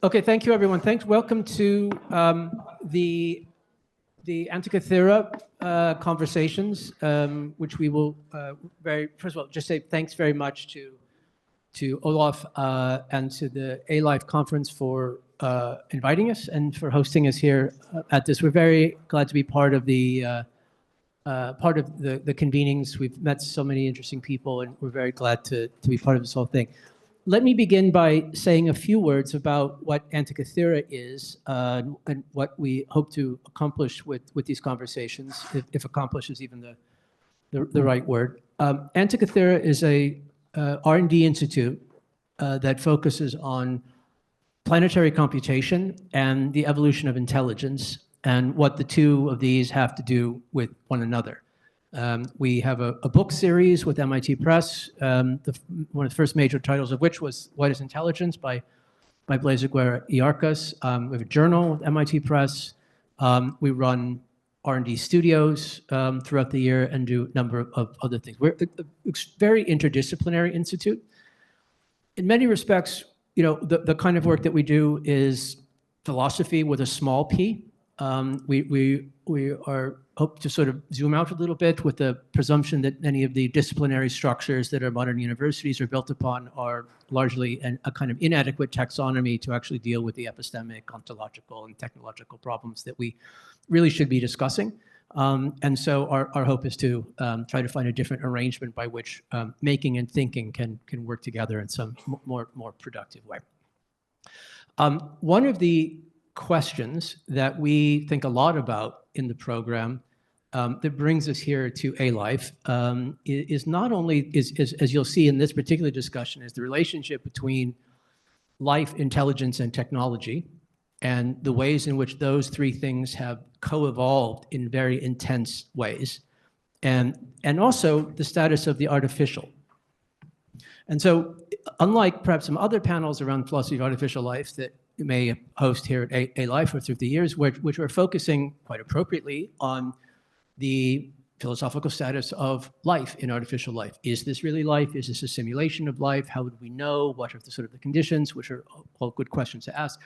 Okay, thank you, everyone. Thanks. Welcome to the Antikythera conversations, which we will first of all just say thanks very much to Olaf and to the ALIFE conference for inviting us and for hosting us here at this. We're very glad to be part of the convenings. We've met so many interesting people, and we're very glad to be part of this whole thing. Let me begin by saying a few words about what Antikythera is and what we hope to accomplish with these conversations, if accomplish is even the right word. Antikythera is a R&D institute that focuses on planetary computation and the evolution of intelligence and what the two of these have to do with one another. We have a book series with MIT Press, one of the first major titles of which was What is Intelligence by Blaise, Agüera, Arcas. We have a journal with MIT Press. We run R&D studios throughout the year and do a number of other things. We're a very interdisciplinary institute. In many respects, you know, the kind of work that we do is philosophy with a small p. We hope to sort of zoom out a little bit with the presumption that many of the disciplinary structures that our modern universities are built upon are largely a kind of inadequate taxonomy to actually deal with the epistemic, ontological, and technological problems that we really should be discussing. And so our hope is to try to find a different arrangement by which making and thinking can work together in some more productive way. One of the questions that we think a lot about in the program that brings us here to ALIFE is not only, as you'll see in this particular discussion, is the relationship between life, intelligence, and technology, and the ways in which those three things have co-evolved in very intense ways, and also the status of the artificial. And so, unlike perhaps some other panels around philosophy of artificial life that you may host here at ALIFE or through the years, which are focusing quite appropriately on the philosophical status of life in artificial life. Is this really life? Is this a simulation of life? How would we know? What are the sort of the conditions? Which are all good questions to ask.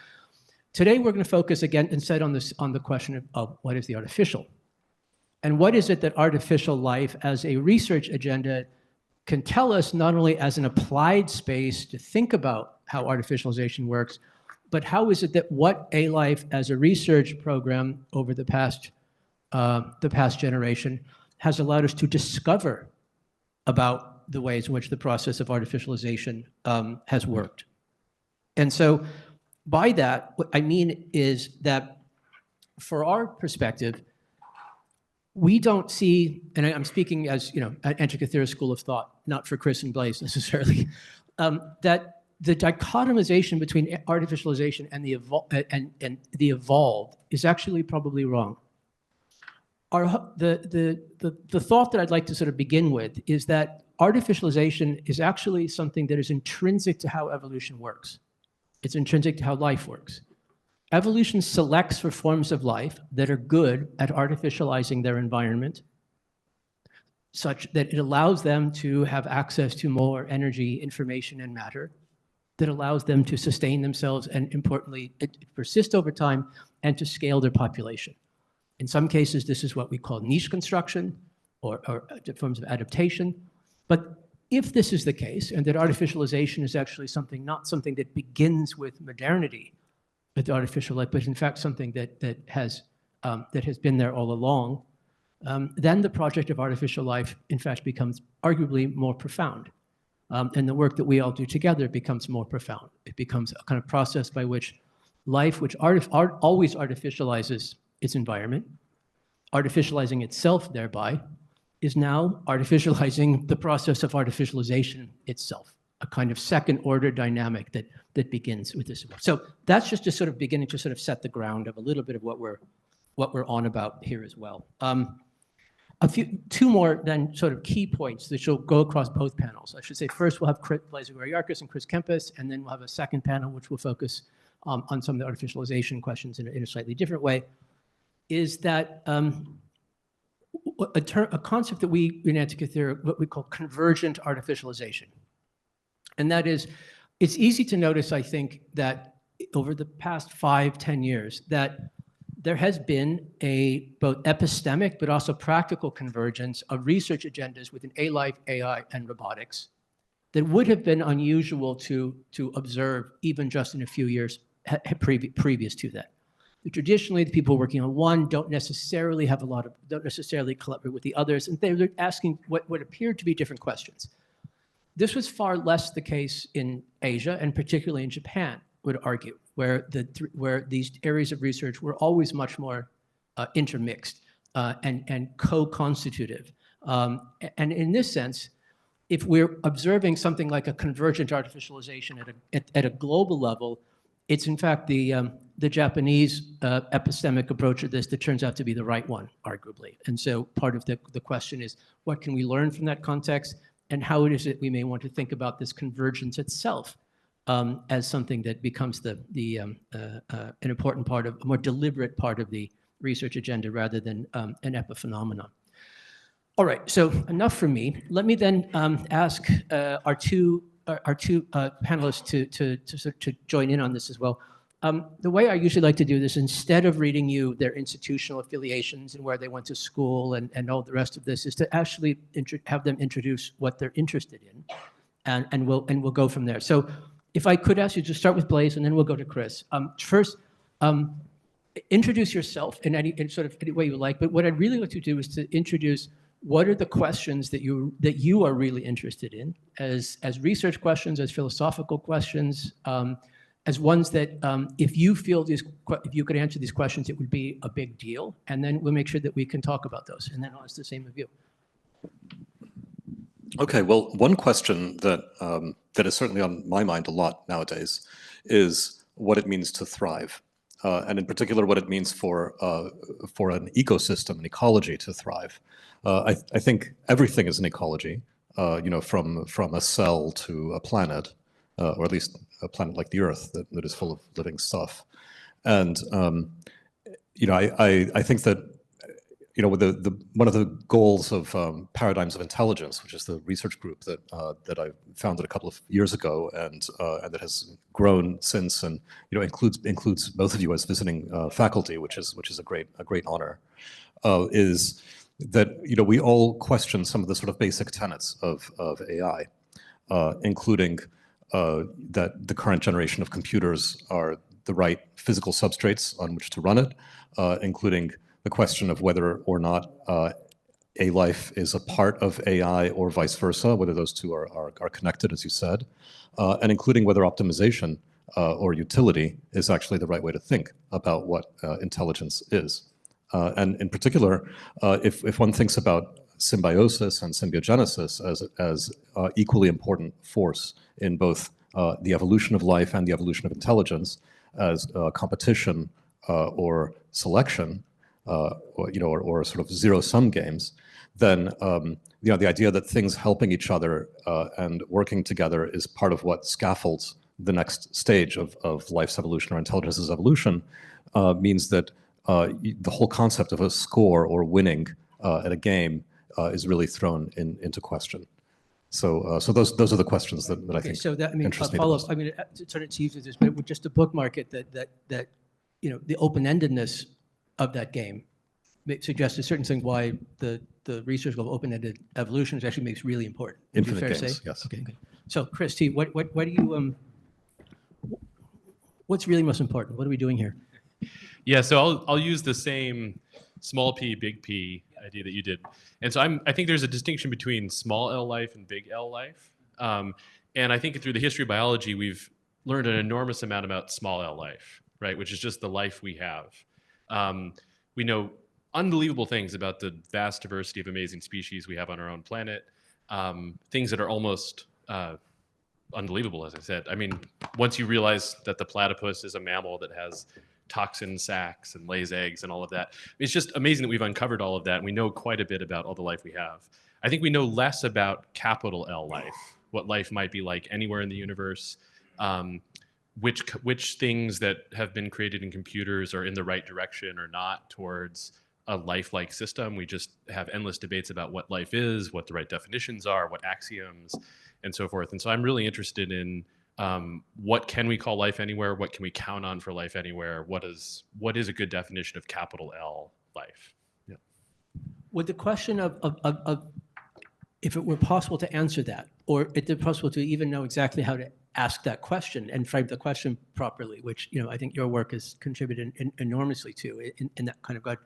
Today, we're going to focus again instead on the question of what is the artificial, and what is it that artificial life as a research agenda can tell us, not only as an applied space to think about how artificialization works, but how is it that what ALIFE as a research program over the past generation has allowed us to discover about the ways in which the process of artificialization has worked. And so by that, what I mean is that for our perspective, we don't see, and I'm speaking as, you know, at Antikythera School of Thought, not for Chris and Blaise necessarily, that the dichotomization between artificialization and the evolved is actually probably wrong. The thought that I'd like to sort of begin with is that artificialization is actually something that is intrinsic to how evolution works. It's intrinsic to how life works. Evolution selects for forms of life that are good at artificializing their environment, such that it allows them to have access to more energy, information, and matter, that allows them to sustain themselves and, importantly, persist over time and to scale their population. In some cases, this is what we call niche construction or forms of adaptation. But if this is the case, and that artificialization is actually not something that begins with modernity, with artificial life, but in fact something that has been there all along, then the project of artificial life, in fact, becomes arguably more profound. And the work that we all do together becomes more profound. It becomes a kind of process by which life, which always artificializes its environment, artificializing itself thereby, is now artificializing the process of artificialization itself, a kind of second-order dynamic that begins with this. So that's just a sort of beginning to sort of set the ground of a little bit of what we're on about here as well. Two more then sort of key points that shall go across both panels. I should say first we'll have Blaise, Agüera, Arcas and Chris Kempe, and then we'll have a second panel which will focus on some of the artificialization questions in a slightly different way. Is that a concept that we in Antikythera, what we call convergent artificialization. And that is, it's easy to notice, I think, that over the past 5-10 years that there has been a both epistemic but also practical convergence of research agendas within ALIFE, AI, and robotics that would have been unusual to observe even just in a few years previous to that. Traditionally, the people working on one don't necessarily collaborate with the others, and they're asking what appeared to be different questions. This was far less the case in Asia, and particularly in Japan, would argue, where these areas of research were always much more intermixed and co-constitutive. And in this sense, if we're observing something like a convergent artificialization at a global level, it's in fact the Japanese epistemic approach to this that turns out to be the right one, arguably. And so part of the question is, what can we learn from that context, and how it is that we may want to think about this convergence itself as something that becomes an important part of, a more deliberate part of the research agenda rather than an epiphenomenon. All right, so enough from me. Let me then ask our two panelists to join in on this as well. The way I usually like to do this, instead of reading you their institutional affiliations and where they went to school and all the rest of this, is to actually have them introduce what they're interested in, and we'll go from there. So if I could ask you to start with Blaise, and then we'll go to Chris. First, introduce yourself in any way you like, but what I'd really like to do is to introduce what are the questions that you are really interested in as research questions, as philosophical questions, as ones that if you could answer these questions, it would be a big deal. And then we'll make sure that we can talk about those. And then I'll ask the same of you. Okay, well, one question that is certainly on my mind a lot nowadays is what it means to thrive. And in particular, what it means for an ecosystem, an ecology to thrive. I think everything is an ecology, from a cell to a planet, or at least a planet like the Earth that is full of living stuff. And I think that one of the goals of Paradigms of Intelligence, which is the research group that I founded a couple of years ago, and that has grown since, and includes both of you as visiting faculty, which is a great honor, is that we all question some of the sort of basic tenets of AI, including that the current generation of computers are the right physical substrates on which to run it, including the question of whether or not ALIFE is a part of AI or vice versa, whether those two are connected, as you said, and including whether optimization or utility is actually the right way to think about what intelligence is. And in particular, if one thinks about symbiosis and symbiogenesis as equally important force in both the evolution of life and the evolution of intelligence, as competition or selection, or sort of zero-sum games, then the idea that things helping each other and working together is part of what scaffolds the next stage of life's evolution or intelligence's evolution means that the whole concept of a score or winning at a game is really thrown into question. So those are the questions that I think interest me the most. I mean, to turn it to you, but just to bookmark it, that the open-endedness of that game suggests a certain thing why the research of open-ended evolution actually makes really important. Infinite games, yes. Okay. So, Chris T, what do you what's really most important? What are we doing here? Yeah, so I'll use the same small p, big P idea that you did. And so I think there's a distinction between small L life and big L life. And I think through the history of biology, we've learned an enormous amount about small L life, right? Which is just the life we have. We know unbelievable things about the vast diversity of amazing species we have on our own planet. Things that are almost unbelievable, as I said. I mean, once you realize that the platypus is a mammal that has toxin sacs and lays eggs and all of that, it's just amazing that we've uncovered all of that, and we know quite a bit about all the life we have. I think we know less about capital L life, what life might be like anywhere in the universe, which things that have been created in computers are in the right direction or not towards a lifelike system. We just have endless debates about what life is, what the right definitions are, what axioms, and so forth. And so I'm really interested in what can we call life anywhere? What can we count on for life anywhere? What is a good definition of capital L life? Yeah. Would the question of if it were possible to answer that, or if it's possible to even know exactly how to ask that question and frame the question properly, which I think your work has contributed enormously to in that kind of regard,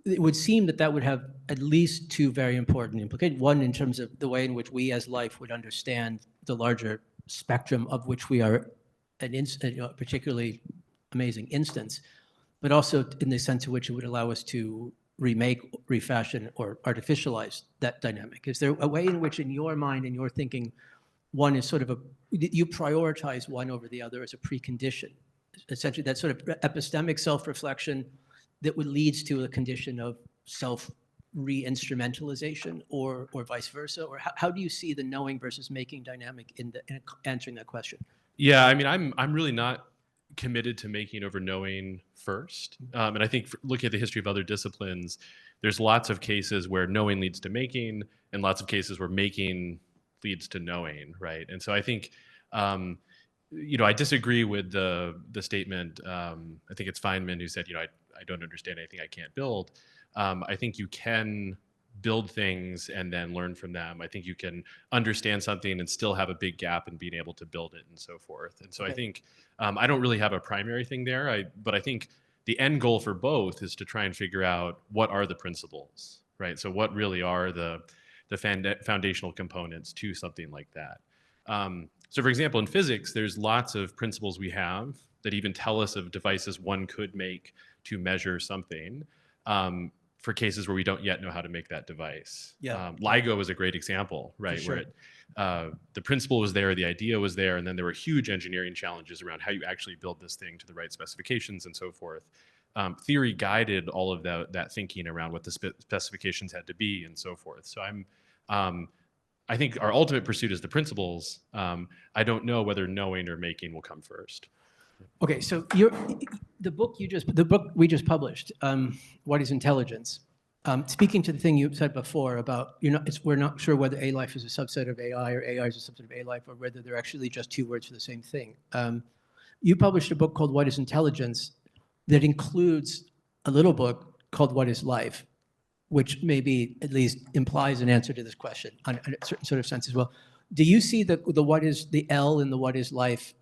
it would seem that that would have at least two very important implications. One, in terms of the way in which we as life would understand the larger spectrum of which we are a particularly amazing instance, but also in the sense in which it would allow us to remake, refashion, or artificialize that dynamic. Is there a way in which, in your mind, in your thinking, one is sort of you prioritize one over the other as a precondition, essentially that sort of epistemic self-reflection that would lead to a condition of self-re-instrumentalization, or vice versa? Or how do you see the knowing versus making dynamic in answering that question? Yeah, I mean, I'm really not committed to making over knowing first. And I think looking at the history of other disciplines, there's lots of cases where knowing leads to making, and lots of cases where making leads to knowing, right? And so I think, I disagree with the statement. I think it's Feynman who said, I don't understand anything I can't build. I think you can build things and then learn from them. I think you can understand something and still have a big gap in being able to build it and so forth. And so I think I don't really have a primary thing there, but I think the end goal for both is to try and figure out what are the principles, right? So what really are the foundational components to something like that. So for example, in physics, there's lots of principles we have that even tell us of devices one could make to measure something. For cases where we don't yet know how to make that device. Yeah. LIGO is a great example, right? Sure. Where the principle was there, the idea was there, and then there were huge engineering challenges around how you actually build this thing to the right specifications and so forth. Theory guided all of that thinking around what the specifications had to be and so forth. So I think our ultimate pursuit is the principles. I don't know whether knowing or making will come first. Okay, so the book we just published, What is Intelligence? Speaking to the thing you said before about we're not sure whether ALIFE is a subset of AI or AI is a subset of ALIFE, or whether they're actually just two words for the same thing. You published a book called What is Intelligence that includes a little book called What is Life, which maybe at least implies an answer to this question in a certain sort of sense as well. Do you see the what is the L in the What is Life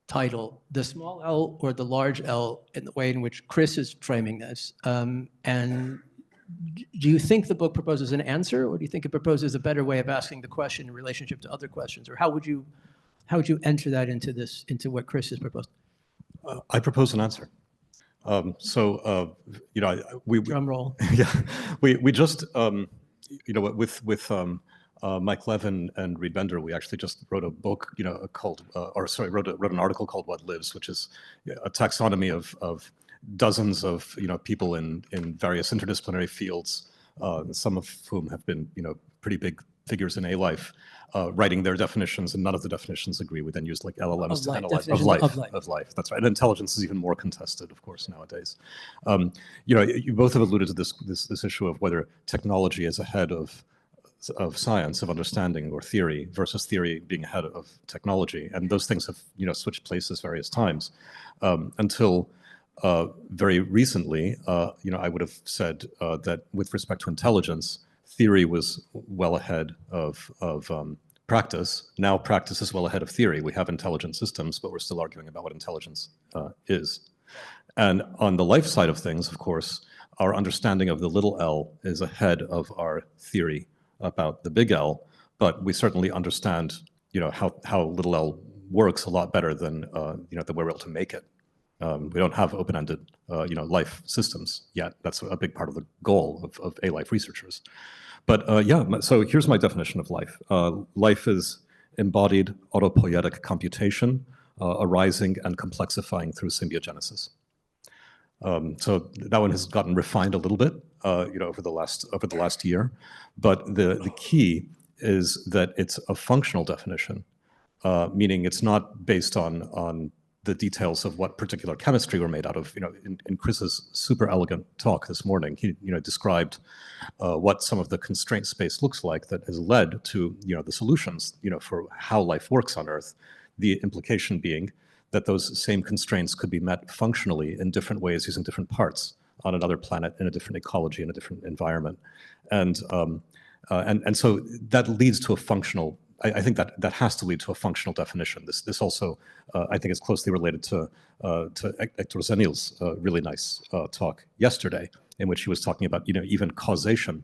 title, the small L or the large L, in the way in which Chris is framing this? And do you think the book proposes an answer, or do you think it proposes a better way of asking the question in relationship to other questions? Or how would you enter that into what Chris has proposed? I propose an answer. We drum roll. Yeah, we just with Mike Levin and Reed Bender, we actually just wrote a book, called, wrote an article called "What Lives," which is a taxonomy of dozens of people in various interdisciplinary fields, some of whom have been pretty big figures in ALIFE, writing their definitions, and none of the definitions agree. We then use like LLMs to analyze of life. That's right. And intelligence is even more contested, of course, nowadays. You both have alluded to this issue of whether technology is ahead of science, of understanding, or theory, versus theory being ahead of technology. And those things have switched places various times until very recently. I would have said that with respect to intelligence, theory was well ahead of practice. Now practice is well ahead of theory. We have intelligent systems, but we're still arguing about what intelligence is. And on the life side of things, of course, our understanding of the little l is ahead of our theory about the big L, but we certainly understand, how little l works a lot better than, that we're able to make it. We don't have open-ended, life systems yet. That's a big part of the goal of ALIFE researchers. But so here's my definition of life. Life is embodied autopoietic computation arising and complexifying through symbiogenesis. So that one has gotten refined a little bit, over the last year. But the key is that it's a functional definition, meaning it's not based on the details of what particular chemistry were made out of. In Chris's super elegant talk this morning, he described what some of the constraint space looks like that has led to the solutions for how life works on Earth. The implication being that those same constraints could be met functionally in different ways using different parts on another planet in a different ecology, in a different environment, and so that leads to a functional. I think that has to lead to a functional definition. This also, I think, is closely related to Hector Zenil's really nice talk yesterday, in which he was talking about even causation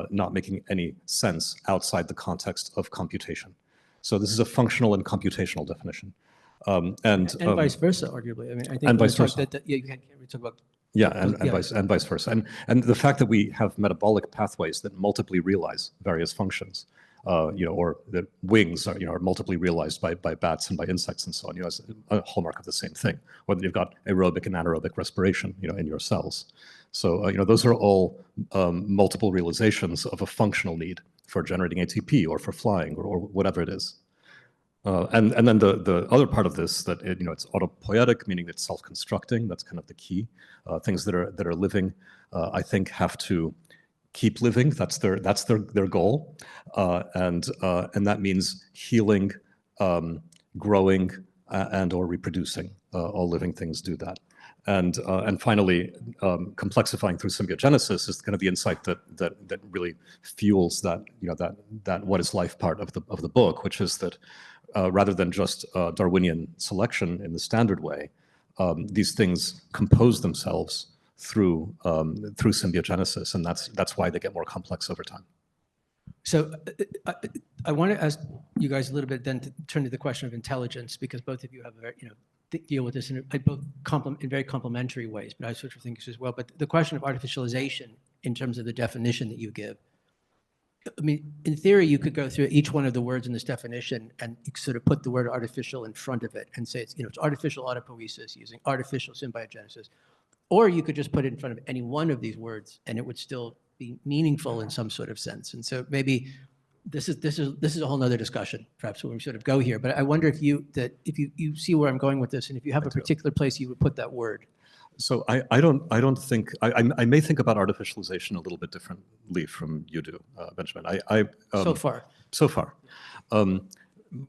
not making any sense outside the context of computation. So this is a functional and computational definition, and vice versa, arguably. I mean, I think and vice versa. You can't talk about. Yeah, and vice versa. And the fact that we have metabolic pathways that multiply realize various functions, or that wings are multiply realized by bats and by insects and so on, as a hallmark of the same thing. Whether you've got aerobic and anaerobic respiration, in your cells. So, those are all multiple realizations of a functional need for generating ATP or for flying or whatever it is. And then the other part of this, that it's autopoietic, meaning it's self-constructing. That's kind of the key. Things that are living, I think, have to keep living. That's their goal, and that means healing, growing, and or reproducing. All living things do that. And finally, complexifying through symbiogenesis is kind of the insight that really fuels that that what is life part of the book, which is that rather than just Darwinian selection in the standard way, these things compose themselves through symbiogenesis, and that's why they get more complex over time. So I want to ask you guys a little bit then to turn to the question of intelligence, because both of you have a very, deal with this in very complementary ways, but I sort of think this as well. But the question of artificialization in terms of the definition that you give, I mean, in theory, you could go through each one of the words in this definition and sort of put the word artificial in front of it and say it's, it's artificial autopoiesis using artificial symbiogenesis. Or you could just put it in front of any one of these words and it would still be meaningful in some sort of sense. And so maybe this is a whole nother discussion, perhaps, when we sort of go here. But I wonder if you see where I'm going with this, and if you have a particular place you would put that word. So I don't think I may think about artificialization a little bit differently from you do, Benjamin. So far.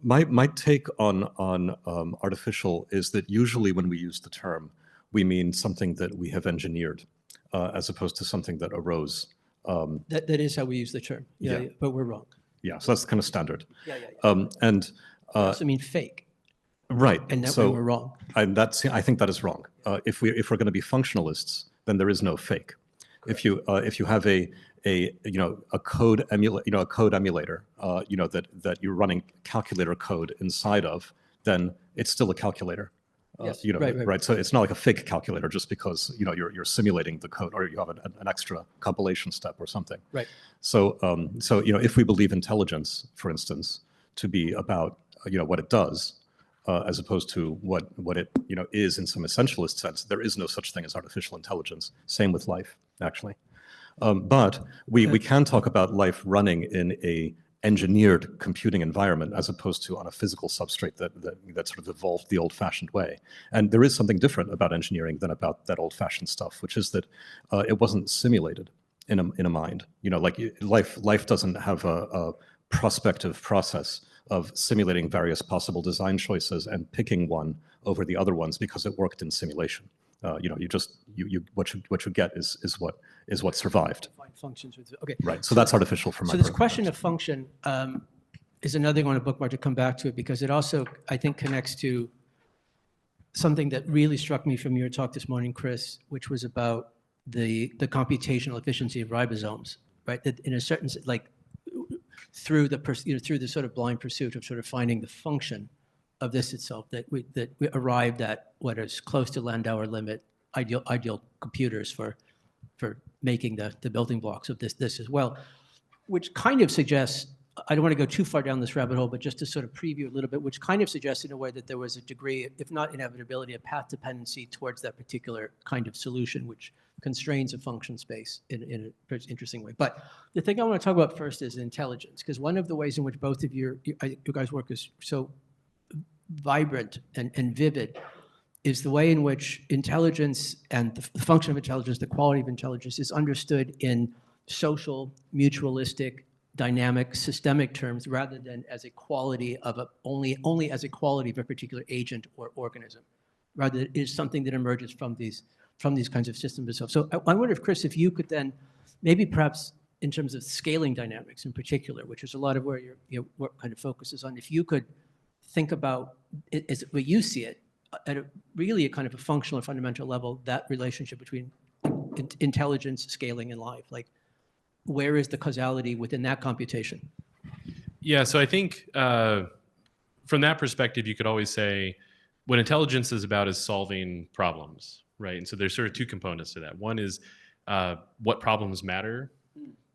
My take on artificial is that usually when we use the term, we mean something that we have engineered, as opposed to something that arose. That is how we use the term. Yeah. But we're wrong. Yeah, so that's kind of standard. Yeah. And also mean fake. Right. And that so we're wrong. And I think that is wrong. If we're going to be functionalists, then there is no fake. If you have a code emulator, that you're running calculator code inside of, then it's still a calculator. Yes, right. So it's not like a fake calculator just because you're simulating the code or you have an extra compilation step or something. Right. So if we believe intelligence, for instance, to be about what it does, as opposed to what it is in some essentialist sense, there is no such thing as artificial intelligence. Same with life, actually. But we can talk about life running in a engineered computing environment as opposed to on a physical substrate that sort of evolved the old-fashioned way. And there is something different about engineering than about that old-fashioned stuff, which is that it wasn't simulated in a mind. Like life doesn't have a prospective process of simulating various possible design choices and picking one over the other ones because it worked in simulation. What you get is what survived. Functions with, okay. Right. So that's artificial for my. So this question of function is another thing I want to bookmark to come back to it, because it also, I think, connects to something that really struck me from your talk this morning, Chris, which was about the computational efficiency of ribosomes, right? That in a certain, like, through the sort of blind pursuit of sort of finding the function of this itself, that we arrived at what is close to Landauer limit ideal computers for making the building blocks of this as well, which kind of suggests, I don't want to go too far down this rabbit hole, but just to sort of preview a little bit, which kind of suggests in a way that there was a degree, if not inevitability, a path dependency towards that particular kind of solution, which constrains a function space in a very interesting way. But the thing I want to talk about first is intelligence, because one of the ways in which both of you guys' work is so vibrant and vivid is the way in which intelligence and the function of intelligence, the quality of intelligence, is understood in social, mutualistic, dynamic, systemic terms, rather than as a quality of only as a quality of a particular agent or organism. Rather, it is something that emerges from these kinds of systems itself. So I wonder if, Chris, if you could then maybe perhaps in terms of scaling dynamics in particular, which is a lot of where your work kind of focuses on, if you could think about it as where you see it at really a kind of a functional or fundamental level, that relationship between intelligence, scaling, and life. Like, where is the causality within that computation? Yeah, so I think from that perspective, you could always say what intelligence is about is solving problems, right? And so there's sort of two components to that. One is what problems matter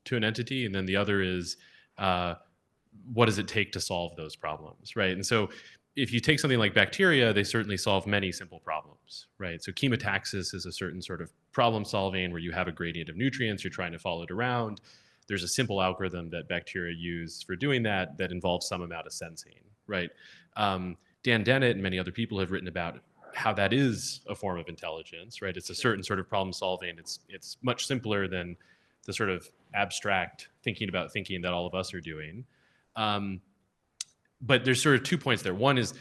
to an entity, and then the other is what does it take to solve those problems, right? And so if you take something like bacteria, they certainly solve many simple problems, right? So chemotaxis is a certain sort of problem solving where you have a gradient of nutrients, you're trying to follow it around. There's a simple algorithm that bacteria use for doing that involves some amount of sensing, right? Dan Dennett and many other people have written about how that is a form of intelligence, right? It's a certain sort of problem solving. It's much simpler than the sort of abstract thinking about thinking that all of us are doing. But there's sort of 2 points there. One is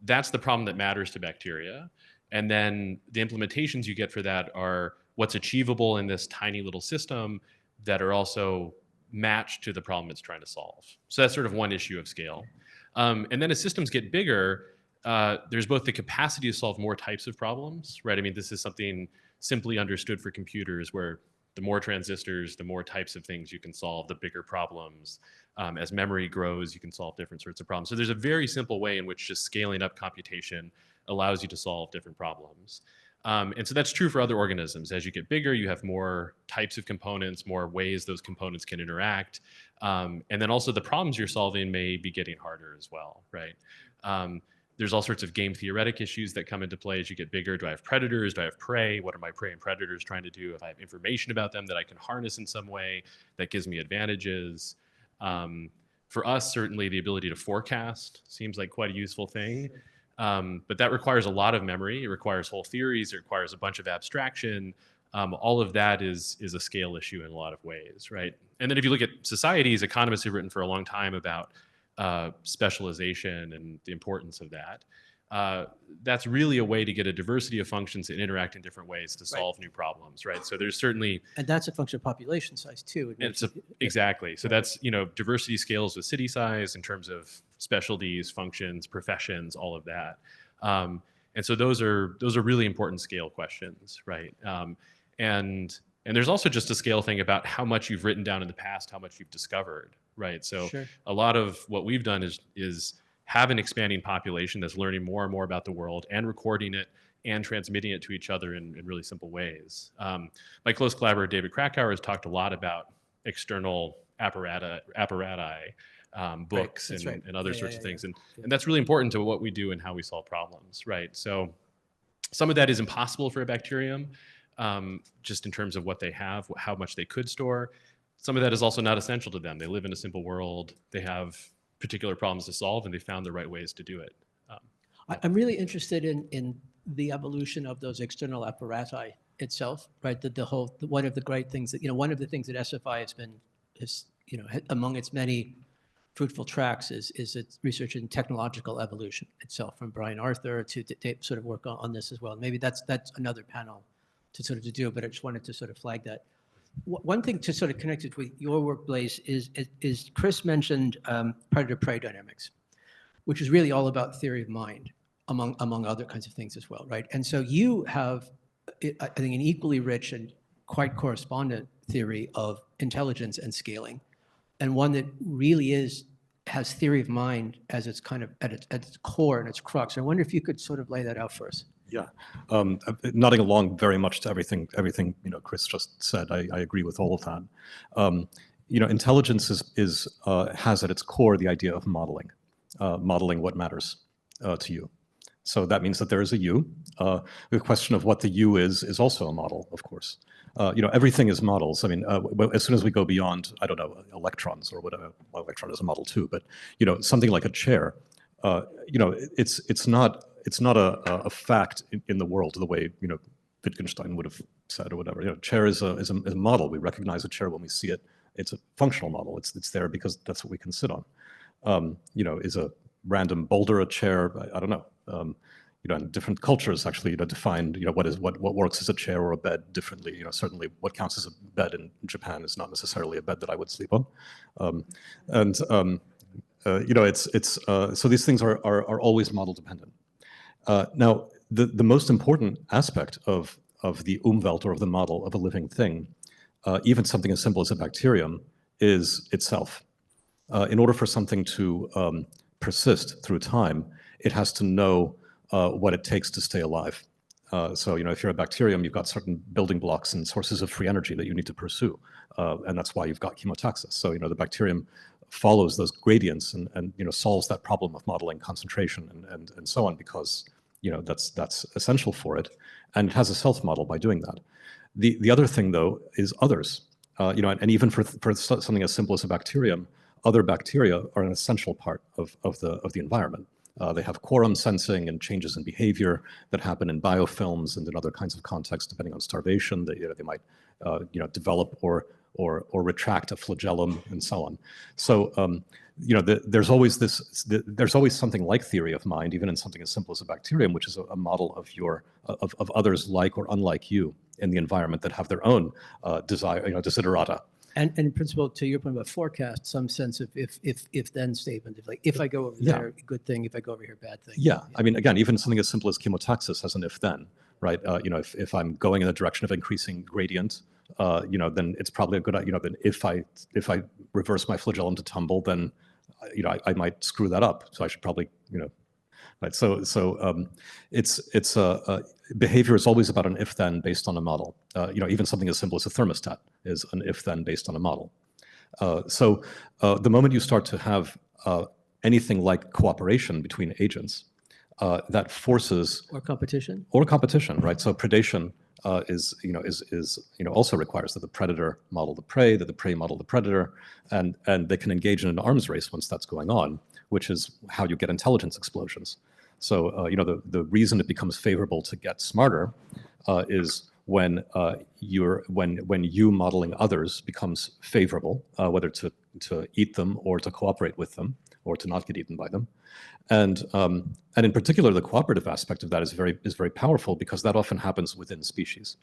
that's the problem that matters to bacteria. And then the implementations you get for that are what's achievable in this tiny little system that are also matched to the problem it's trying to solve. So that's sort of one issue of scale. And then as systems get bigger, there's both the capacity to solve more types of problems, right? I mean, this is something simply understood for computers where the more transistors, the more types of things you can solve, the bigger problems. As memory grows, you can solve different sorts of problems. So there's a very simple way in which just scaling up computation allows you to solve different problems. And so that's true for other organisms. As you get bigger, you have more types of components, more ways those components can interact. And then also the problems you're solving may be getting harder as well, right? There's all sorts of game theoretic issues that come into play as you get bigger. Do I have predators? Do I have prey? What are my prey and predators trying to do? If I have information about them that I can harness in some way that gives me advantages. For us, certainly the ability to forecast seems like quite a useful thing. But that requires a lot of memory. It requires whole theories. It requires a bunch of abstraction. All of that is a scale issue in a lot of ways, right? And then if you look at societies, economists have written for a long time about specialization and the importance of that. That's really a way to get a diversity of functions that interact in different ways to solve new problems, right? So there's certainly... And that's a function of population size too. Exactly. So that's, diversity scales with city size in terms of specialties, functions, professions, all of that. And so those are really important scale questions, right? And there's also just a scale thing about how much you've written down in the past, how much you've discovered, right? So a lot of what we've done is have an expanding population that's learning more and more about the world and recording it and transmitting it to each other in really simple ways. My close collaborator, David Krakauer, has talked a lot about external apparati, books and other sorts of things. And that's really important to what we do and how we solve problems, right? So some of that is impossible for a bacterium, just in terms of what they have, how much they could store. Some of that is also not essential to them. They live in a simple world. They have particular problems to solve, and they found the right ways to do it. I'm really interested in the evolution of those external apparati itself, right? One of the great things that, one of the things that SFI has been, among its many fruitful tracks is its research in technological evolution itself, from Brian Arthur to sort of work on this as well. Maybe that's another panel to do, but I just wanted to sort of flag that. One thing to sort of connect it with your work, Blaise, is Chris mentioned predator-prey dynamics, which is really all about theory of mind, among other kinds of things as well, right? And so you have, I think, an equally rich and quite correspondent theory of intelligence and scaling, and one that really has theory of mind as its kind of at its core and its crux. I wonder if you could sort of lay that out for us. Yeah, nodding along very much to everything Chris just said. I agree with all of that. Intelligence has at its core the idea of modeling what matters to you. So that means that there is a you. The question of what the you is also a model, of course. Everything is models. I mean, as soon as we go beyond, I don't know, electrons or whatever, well, electron is a model too, but something like a chair, it's not it's not a fact in the world the way, you know, Wittgenstein would have said or whatever. You know, chair is a model. We recognize a chair when we see it. It's a functional model. It's there because that's what we can sit on. You know, is a random boulder a chair? I don't know. You know, and different cultures actually, you know, define, you know, what works as a chair or a bed differently. You know, certainly what counts as a bed in Japan is not necessarily a bed that I would sleep on. You know, so these things are always model dependent. Now, the most important aspect of the Umwelt, or of the model of a living thing, even something as simple as a bacterium, is itself. In order for something to persist through time, it has to know what it takes to stay alive. So, you know, if you're a bacterium, you've got certain building blocks and sources of free energy that you need to pursue. And that's why you've got chemotaxis. So, you know, the bacterium follows those gradients and you know, solves that problem of modeling concentration and so on, because, you know, that's essential for it. And it has a self model by doing that. The other thing, though, is others. You know, and even for something as simple as a bacterium, other bacteria are an essential part of the environment. They have quorum sensing and changes in behavior that happen in biofilms and in other kinds of contexts, depending on starvation. That, you know, they might you know, develop or retract a flagellum and so on. So you know, there's always there's always something like theory of mind, even in something as simple as a bacterium, which is a model of others like or unlike you in the environment that have their own desire, you know, desiderata. And in principle, to your point about forecast, some sense of if then statement, if I go over there, good thing. If I go over here, bad thing. Yeah, I mean, again, even something as simple as chemotaxis has an if then, right? You know, if I'm going in the direction of increasing gradient, you know, then it's probably a good, you know, then if I reverse my flagellum to tumble, then, you know, I might screw that up. So I should probably, you know, right. So behavior is always about an if then based on a model. You know, even something as simple as a thermostat is an if then based on a model. So the moment you start to have anything like cooperation between agents, that forces or competition, right? So predation is also requires that the predator model the prey, that the prey model the predator, and they can engage in an arms race once that's going on, which is how you get intelligence explosions. So you know, the reason it becomes favorable to get smarter is when you modeling others becomes favorable, whether to eat them or to cooperate with them or to not get eaten by them. And in particular, the cooperative aspect of that is very powerful, because that often happens within species.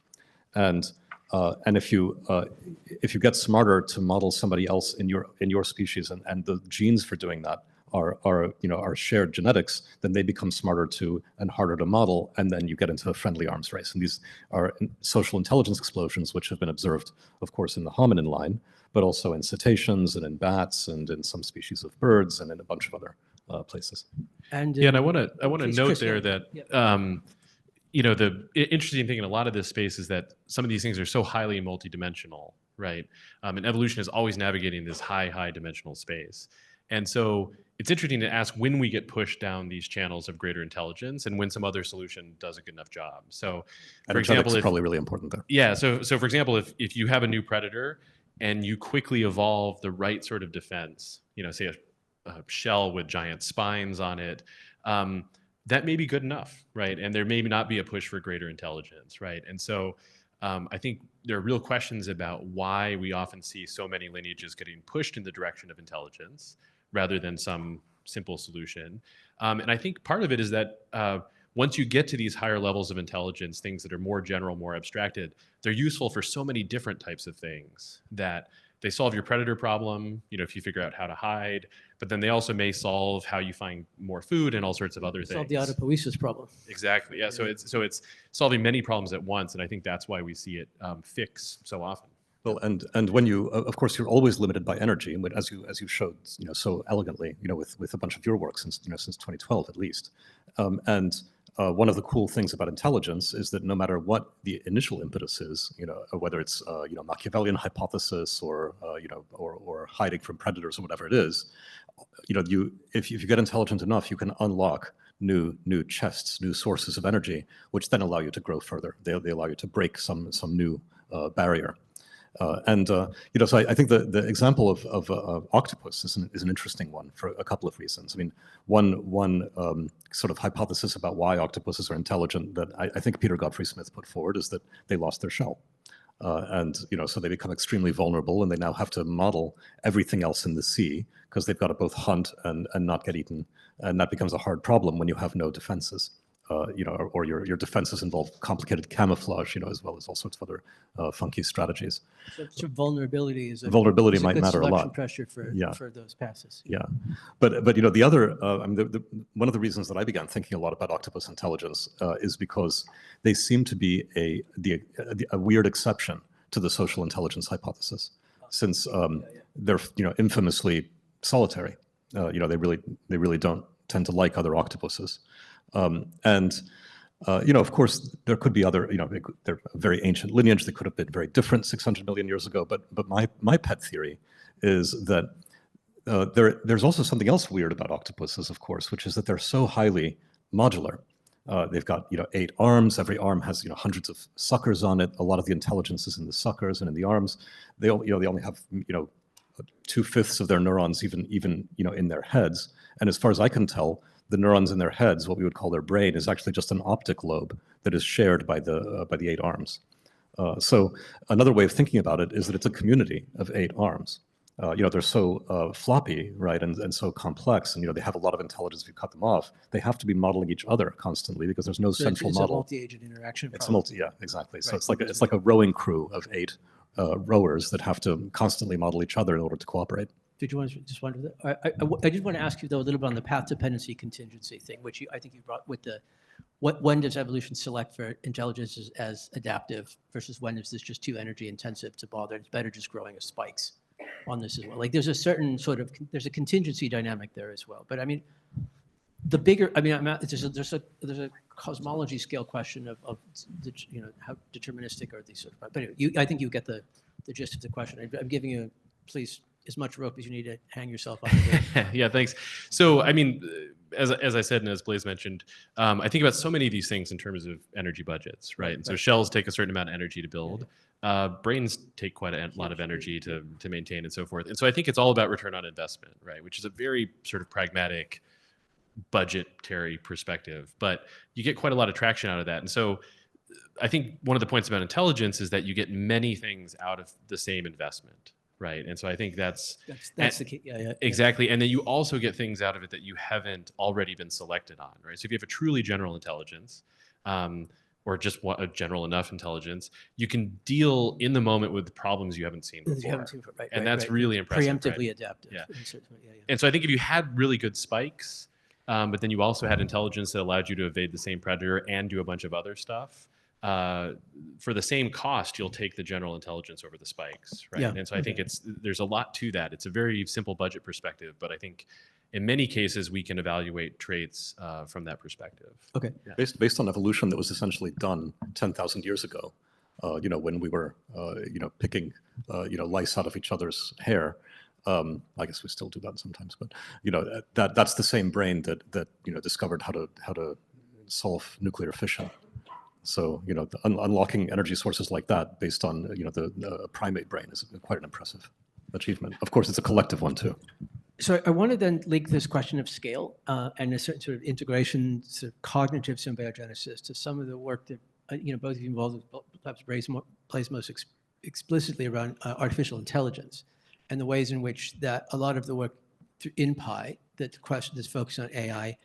And if you get smarter to model somebody else in your species, and the genes for doing that are shared genetics, then they become smarter too and harder to model, and then you get into a friendly arms race. And these are social intelligence explosions, which have been observed, of course, in the hominin line, but also in cetaceans and in bats and in some species of birds and in a bunch of other places. And yeah, and I want to note Chris, there that you know, the interesting thing in a lot of this space is that some of these things are so highly multidimensional, right? And evolution is always navigating this high dimensional space. And so it's interesting to ask when we get pushed down these channels of greater intelligence and when some other solution does a good enough job. So, for example, it's probably really important there. Yeah. So for example, if you have a new predator and you quickly evolve the right sort of defense, you know, say a shell with giant spines on it, that may be good enough, right? And there may not be a push for greater intelligence, right? And so I think there are real questions about why we often see so many lineages getting pushed in the direction of intelligence rather than some simple solution. And I think part of it is that once you get to these higher levels of intelligence, things that are more general, more abstracted, they're useful for so many different types of things that they solve your predator problem, you know, if you figure out how to hide, but then they also may solve how you find more food and all sorts of other things. Solve the autopoiesis problem. Exactly. Yeah. So it's solving many problems at once, and I think that's why we see it fix so often. Well, and when you, of course, you're always limited by energy, and as you showed, you know, so elegantly, you know, with a bunch of your work since 2012 at least. One of the cool things about intelligence is that no matter what the initial impetus is, you know, whether it's you know, Machiavellian hypothesis or you know, or hiding from predators or whatever it is, you know, if you get intelligent enough, you can unlock new chests, new sources of energy, which then allow you to grow further. They allow you to break some new barrier. So I think the example of octopus is an interesting one for a couple of reasons. I mean, one sort of hypothesis about why octopuses are intelligent that I think Peter Godfrey Smith put forward is that they lost their shell. So they become extremely vulnerable, and they now have to model everything else in the sea because they've got to both hunt and not get eaten, and that becomes a hard problem when you have no defenses. Or your defenses involve complicated camouflage, as well as all sorts of other funky strategies. So vulnerability is a Vulnerability is a might good matter a selection lot. pressure for those passes. Yeah, but the other one of the reasons that I began thinking a lot about octopus intelligence is because they seem to be a weird exception to the social intelligence hypothesis, since they're infamously solitary. They really don't tend to like other octopuses. Of course, there could be other, they're a very ancient lineage. They could have been very different 600 million years ago. But my pet theory is that there's also something else weird about octopuses, of course, which is that they're so highly modular. They've got 8 arms. Every arm has hundreds of suckers on it. A lot of the intelligence is in the suckers and in the arms. They only have 2/5 of their neurons even in their heads. And as far as I can tell, the neurons in their heads, what we would call their brain, is actually just an optic lobe that is shared by the 8 arms. So another way of thinking about it is that it's a community of 8 arms. They're so floppy, right, and so complex, and they have a lot of intelligence if you cut them off. They have to be modeling each other constantly because there's no central it's model. a multi-agent interaction. It's exactly. So it's like a rowing crew of 8 rowers that have to constantly model each other in order to cooperate. Did you want to just wonder that? I just want to ask you though a little bit on the path dependency contingency thing, which I think you brought with when does evolution select for intelligence as adaptive versus when is this just too energy intensive to bother? It's better just growing as spikes on this as well. Like there's a certain there's a contingency dynamic there as well. But I mean, the bigger, there's a cosmology scale question of how deterministic are these sort of. But anyway, I think you get the gist of the question. I'm giving you, please, as much rope as you need to hang yourself on. Yeah, thanks. So, I mean, as I said, and as Blaise mentioned, I think about so many of these things in terms of energy budgets, right? And so shells take a certain amount of energy to build. Brains take quite a lot of energy to maintain and so forth. And so I think it's all about return on investment, right? Which is a very sort of pragmatic, budgetary perspective. But you get quite a lot of traction out of that. And so I think one of the points about intelligence is that you get many things out of the same investment. Right. And so I think that's the key. Yeah. Exactly. And then you also get things out of it that you haven't already been selected on. Right. So if you have a truly general intelligence or just a general enough intelligence, you can deal in the moment with problems you haven't seen before. And that's really impressive. Preemptively adaptive. Yeah. And so I think if you had really good spikes, but then you also had intelligence that allowed you to evade the same predator and do a bunch of other stuff, for the same cost, you'll take the general intelligence over the spikes, right? Yeah. And so I think there's a lot to that. It's a very simple budget perspective, but I think in many cases we can evaluate traits from that perspective. Okay. Yeah. Based on evolution that was essentially done 10,000 years ago, when we were, picking, lice out of each other's hair. I guess we still do that sometimes, but that's the same brain that discovered how to solve nuclear fission. So, unlocking energy sources like that based on, the primate brain is quite an impressive achievement. Of course, it's a collective one too. So I want to then link this question of scale and a certain sort of integration, sort of cognitive symbiogenesis to some of the work that, both of you involved with, perhaps Blaise most explicitly around artificial intelligence and the ways in which that a lot of the work in Pi, that the question that's focused on AI,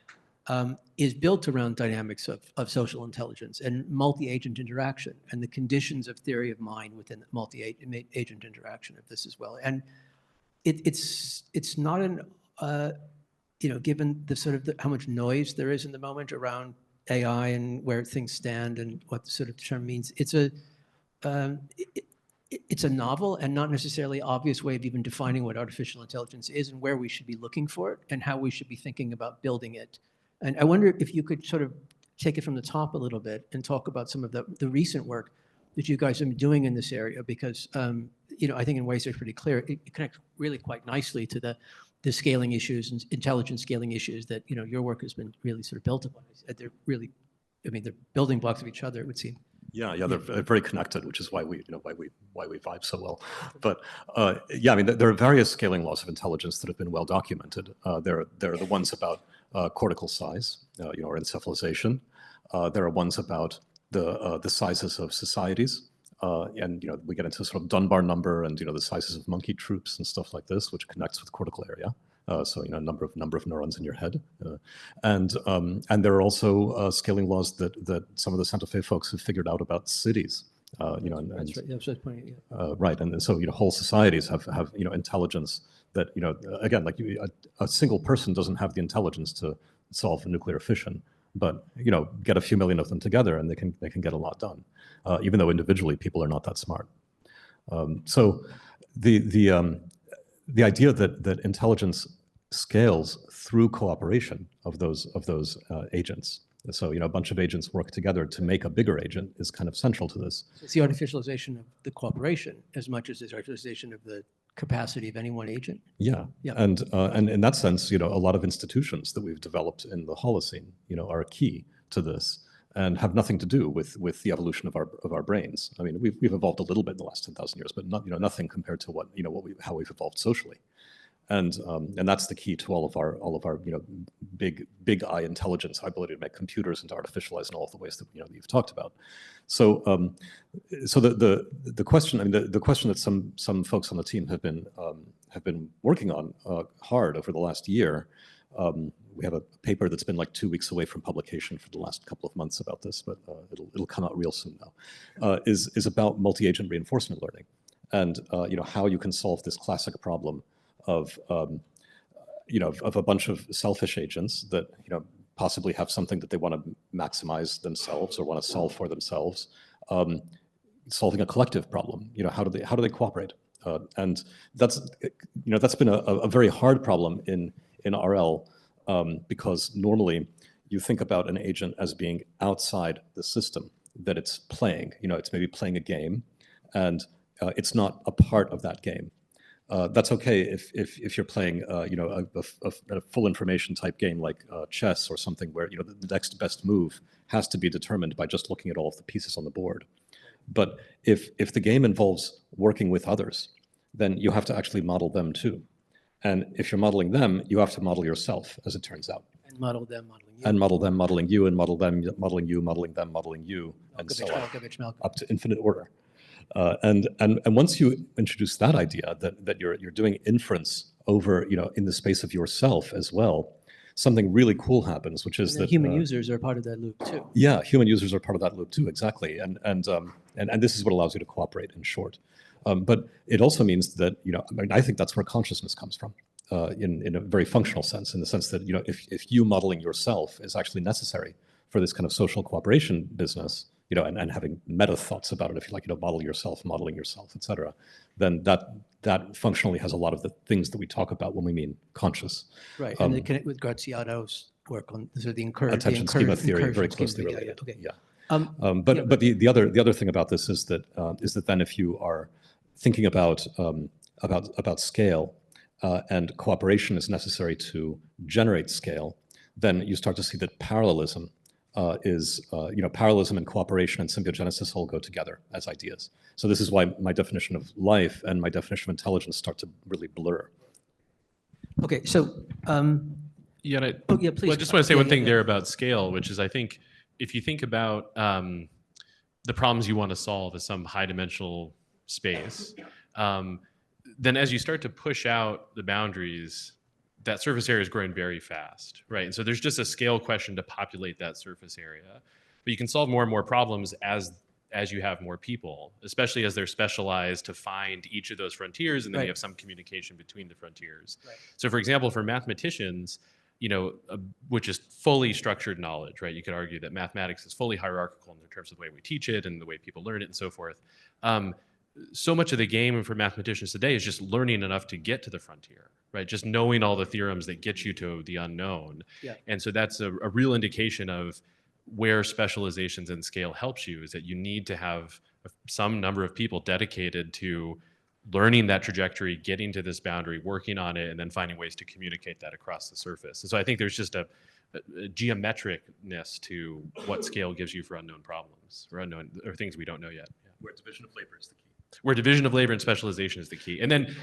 is built around dynamics of social intelligence and multi-agent interaction and the conditions of theory of mind within multi-agent interaction of this as well. And it's not given the sort of how much noise there is in the moment around AI and where things stand and what the sort of term means, it's a novel and not necessarily obvious way of even defining what artificial intelligence is and where we should be looking for it and how we should be thinking about building it. And I wonder if you could sort of take it from the top a little bit and talk about some of the recent work that you guys have been doing in this area, because I think in ways that are pretty clear, it connects really quite nicely to the scaling issues and intelligence scaling issues that your work has been really sort of built upon. They're really, they're building blocks of each other, it would seem. Yeah, they're very connected, which is why we vibe so well. But yeah, I mean, there are various scaling laws of intelligence that have been well documented. There are the ones about cortical size, or encephalization. There are ones about the sizes of societies, and we get into sort of Dunbar number and the sizes of monkey troops and stuff like this, which connects with cortical area. So number of neurons in your head, and there are also scaling laws that some of the Santa Fe folks have figured out about cities. That's right. That's the point. Yeah. Right, and so whole societies have intelligence that again, like a single person doesn't have the intelligence to solve nuclear fission, but get a few million of them together and they can get a lot done, even though individually people are not that smart. So the idea that intelligence scales through cooperation of those agents. So a bunch of agents work together to make a bigger agent is kind of central to this. So it's the artificialization of the cooperation as much as it's artificialization of the capacity of any one agent. Yeah. And in that sense, a lot of institutions that we've developed in the Holocene, are key to this and have nothing to do with the evolution of our brains. I mean, we've evolved a little bit in the last 10,000 years, but nothing compared to how we've evolved socially. And that's the key to all of our big I intelligence, our ability to make computers and to artificialize in all of the ways that you've talked about. So the question, I mean, the question that some folks on the team have been working on hard over the last year. We have a paper that's been like 2 weeks away from publication for the last couple of months about this, but it'll come out real soon now. Is about multi-agent reinforcement learning, and how you can solve this classic problem of a bunch of selfish agents that possibly have something that they want to maximize themselves or want to solve for themselves, solving a collective problem. How do they cooperate? And that's been a very hard problem in RL, because normally you think about an agent as being outside the system that it's playing. It's maybe playing a game, and it's not a part of that game. That's okay if you're playing a full information type game like chess or something where the next best move has to be determined by just looking at all of the pieces on the board. But if the game involves working with others, then you have to actually model them too. And if you're modeling them, you have to model yourself, as it turns out. And model them, modeling you. And model them, modeling you, and model them, modeling you, modeling them, modeling you, and so on, up to infinite order. And once you introduce that idea that you're doing inference over in the space of yourself as well, something really cool happens, which is that human users are part of that loop too. Yeah, human users are part of that loop too, exactly. And this is what allows you to cooperate, in short. But it also means that I think that's where consciousness comes from, in a very functional sense, in the sense that if you modeling yourself is actually necessary for this kind of social cooperation business, and having meta thoughts about it, if you like, model yourself, modeling yourself, et cetera, then that functionally has a lot of the things that we talk about when we mean conscious. Right, and they connect with Graziano's work on the attention schema theory, very closely related. Okay. Yeah. But the other thing about this is that then if you are thinking about scale, and cooperation is necessary to generate scale, then you start to see that parallelism parallelism and cooperation and symbiogenesis all go together as ideas. So this is why my definition of life and my definition of intelligence start to really blur. Okay, so yeah, please. Well, I just want to say one thing there about scale, which is I think if you think about the problems you want to solve as some high-dimensional space, then as you start to push out the boundaries, that surface area is growing very fast, right? And so there's just a scale question to populate that surface area. But you can solve more and more problems as you have more people, especially as they're specialized to find each of those frontiers, and then you have some communication between the frontiers. Right. So for example, for mathematicians, which is fully structured knowledge, right? You could argue that mathematics is fully hierarchical in terms of the way we teach it and the way people learn it and so forth. So much of the game for mathematicians today is just learning enough to get to the frontier, right? Just knowing all the theorems that get you to the unknown. Yeah. And so that's a real indication of where specializations and scale helps you, is that you need to have some number of people dedicated to learning that trajectory, getting to this boundary, working on it, and then finding ways to communicate that across the surface. And so I think there's just a geometricness to what scale gives you for unknown problems or things we don't know yet. Yeah. Where division of labor is the key. Where division of labor and specialization is the key. And then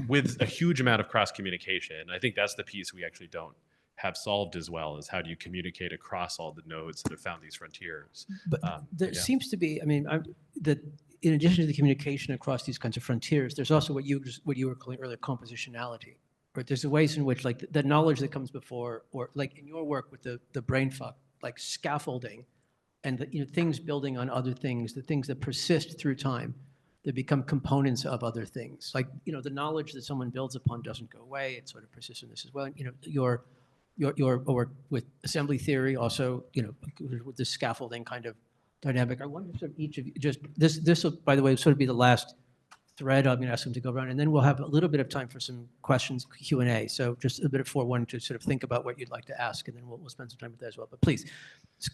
with a huge amount of cross communication, I think that's the piece we actually don't have solved as well, is how do you communicate across all the nodes that have found these frontiers. But there seems to be, I mean, that in addition to the communication across these kinds of frontiers, there's also what you were calling earlier compositionality. Right? There's the ways in which, like, the knowledge that comes before, or like in your work with the brain fuck, like scaffolding, and the, things building on other things, the things that persist through time, that become components of other things. Like, the knowledge that someone builds upon doesn't go away; it sort of persists in this as well. And, your work with assembly theory also, with the scaffolding kind of dynamic. I wonder if sort of each of you this will, by the way, sort of be the last thread. I'm going to ask them to go around, and then we'll have a little bit of time for some questions, Q&A. So just a bit of forewarning to sort of think about what you'd like to ask, and then we'll spend some time with that as well. But please,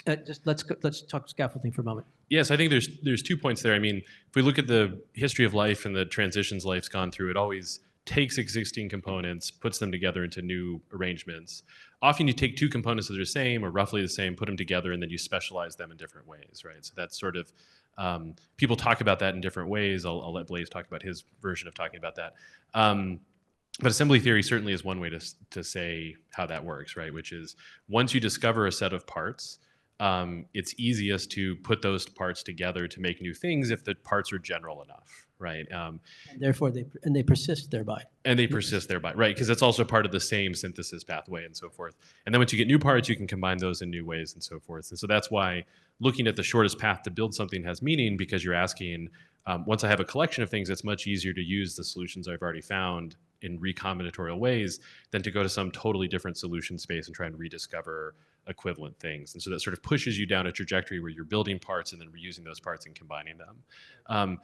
just let's talk scaffolding for a moment. Yes, I think there's 2 points there. I mean, if we look at the history of life and the transitions life's gone through, it always takes existing components, puts them together into new arrangements. Often you take two components that are the same or roughly the same, put them together, and then you specialize them in different ways, right? So that's sort of, people talk about that in different ways. I'll let Blaise talk about his version of talking about that. But assembly theory certainly is one way to say how that works, right? Which is once you discover a set of parts, it's easiest to put those parts together to make new things if the parts are general enough, right? And therefore, they persist thereby. And they persist thereby, right? Because it's also part of the same synthesis pathway and so forth. And then once you get new parts, you can combine those in new ways and so forth. And so that's why looking at the shortest path to build something has meaning, because you're asking, once I have a collection of things, it's much easier to use the solutions I've already found in recombinatorial ways than to go to some totally different solution space and try and rediscover equivalent things. And so that sort of pushes you down a trajectory where you're building parts and then reusing those parts and combining them.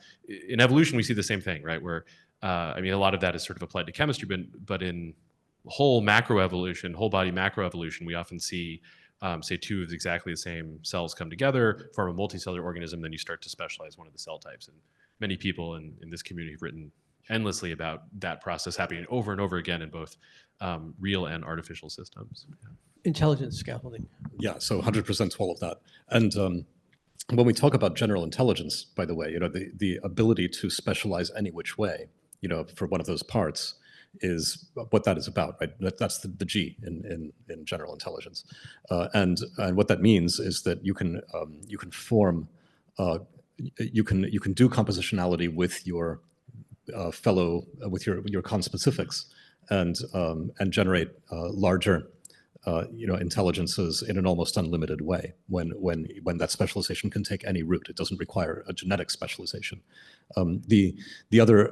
In evolution, we see the same thing, right? Where, I mean, a lot of that is sort of applied to chemistry, but in whole macroevolution, whole body macroevolution, we often see, say, two of exactly the same cells come together, form a multicellular organism, then you start to specialize one of the cell types. And many people in this community have written endlessly about that process happening over and over again in both real and artificial systems. Yeah. Intelligence scaffolding. Yeah, so 100% to all of that. And when we talk about general intelligence, by the way, the ability to specialize any which way, for one of those parts is what that is about, right? That's the G in general intelligence. And what that means is that you can form, you can do compositionality with your with your conspecifics and generate larger intelligences in an almost unlimited way when that specialization can take any route. It doesn't require a genetic specialization. The other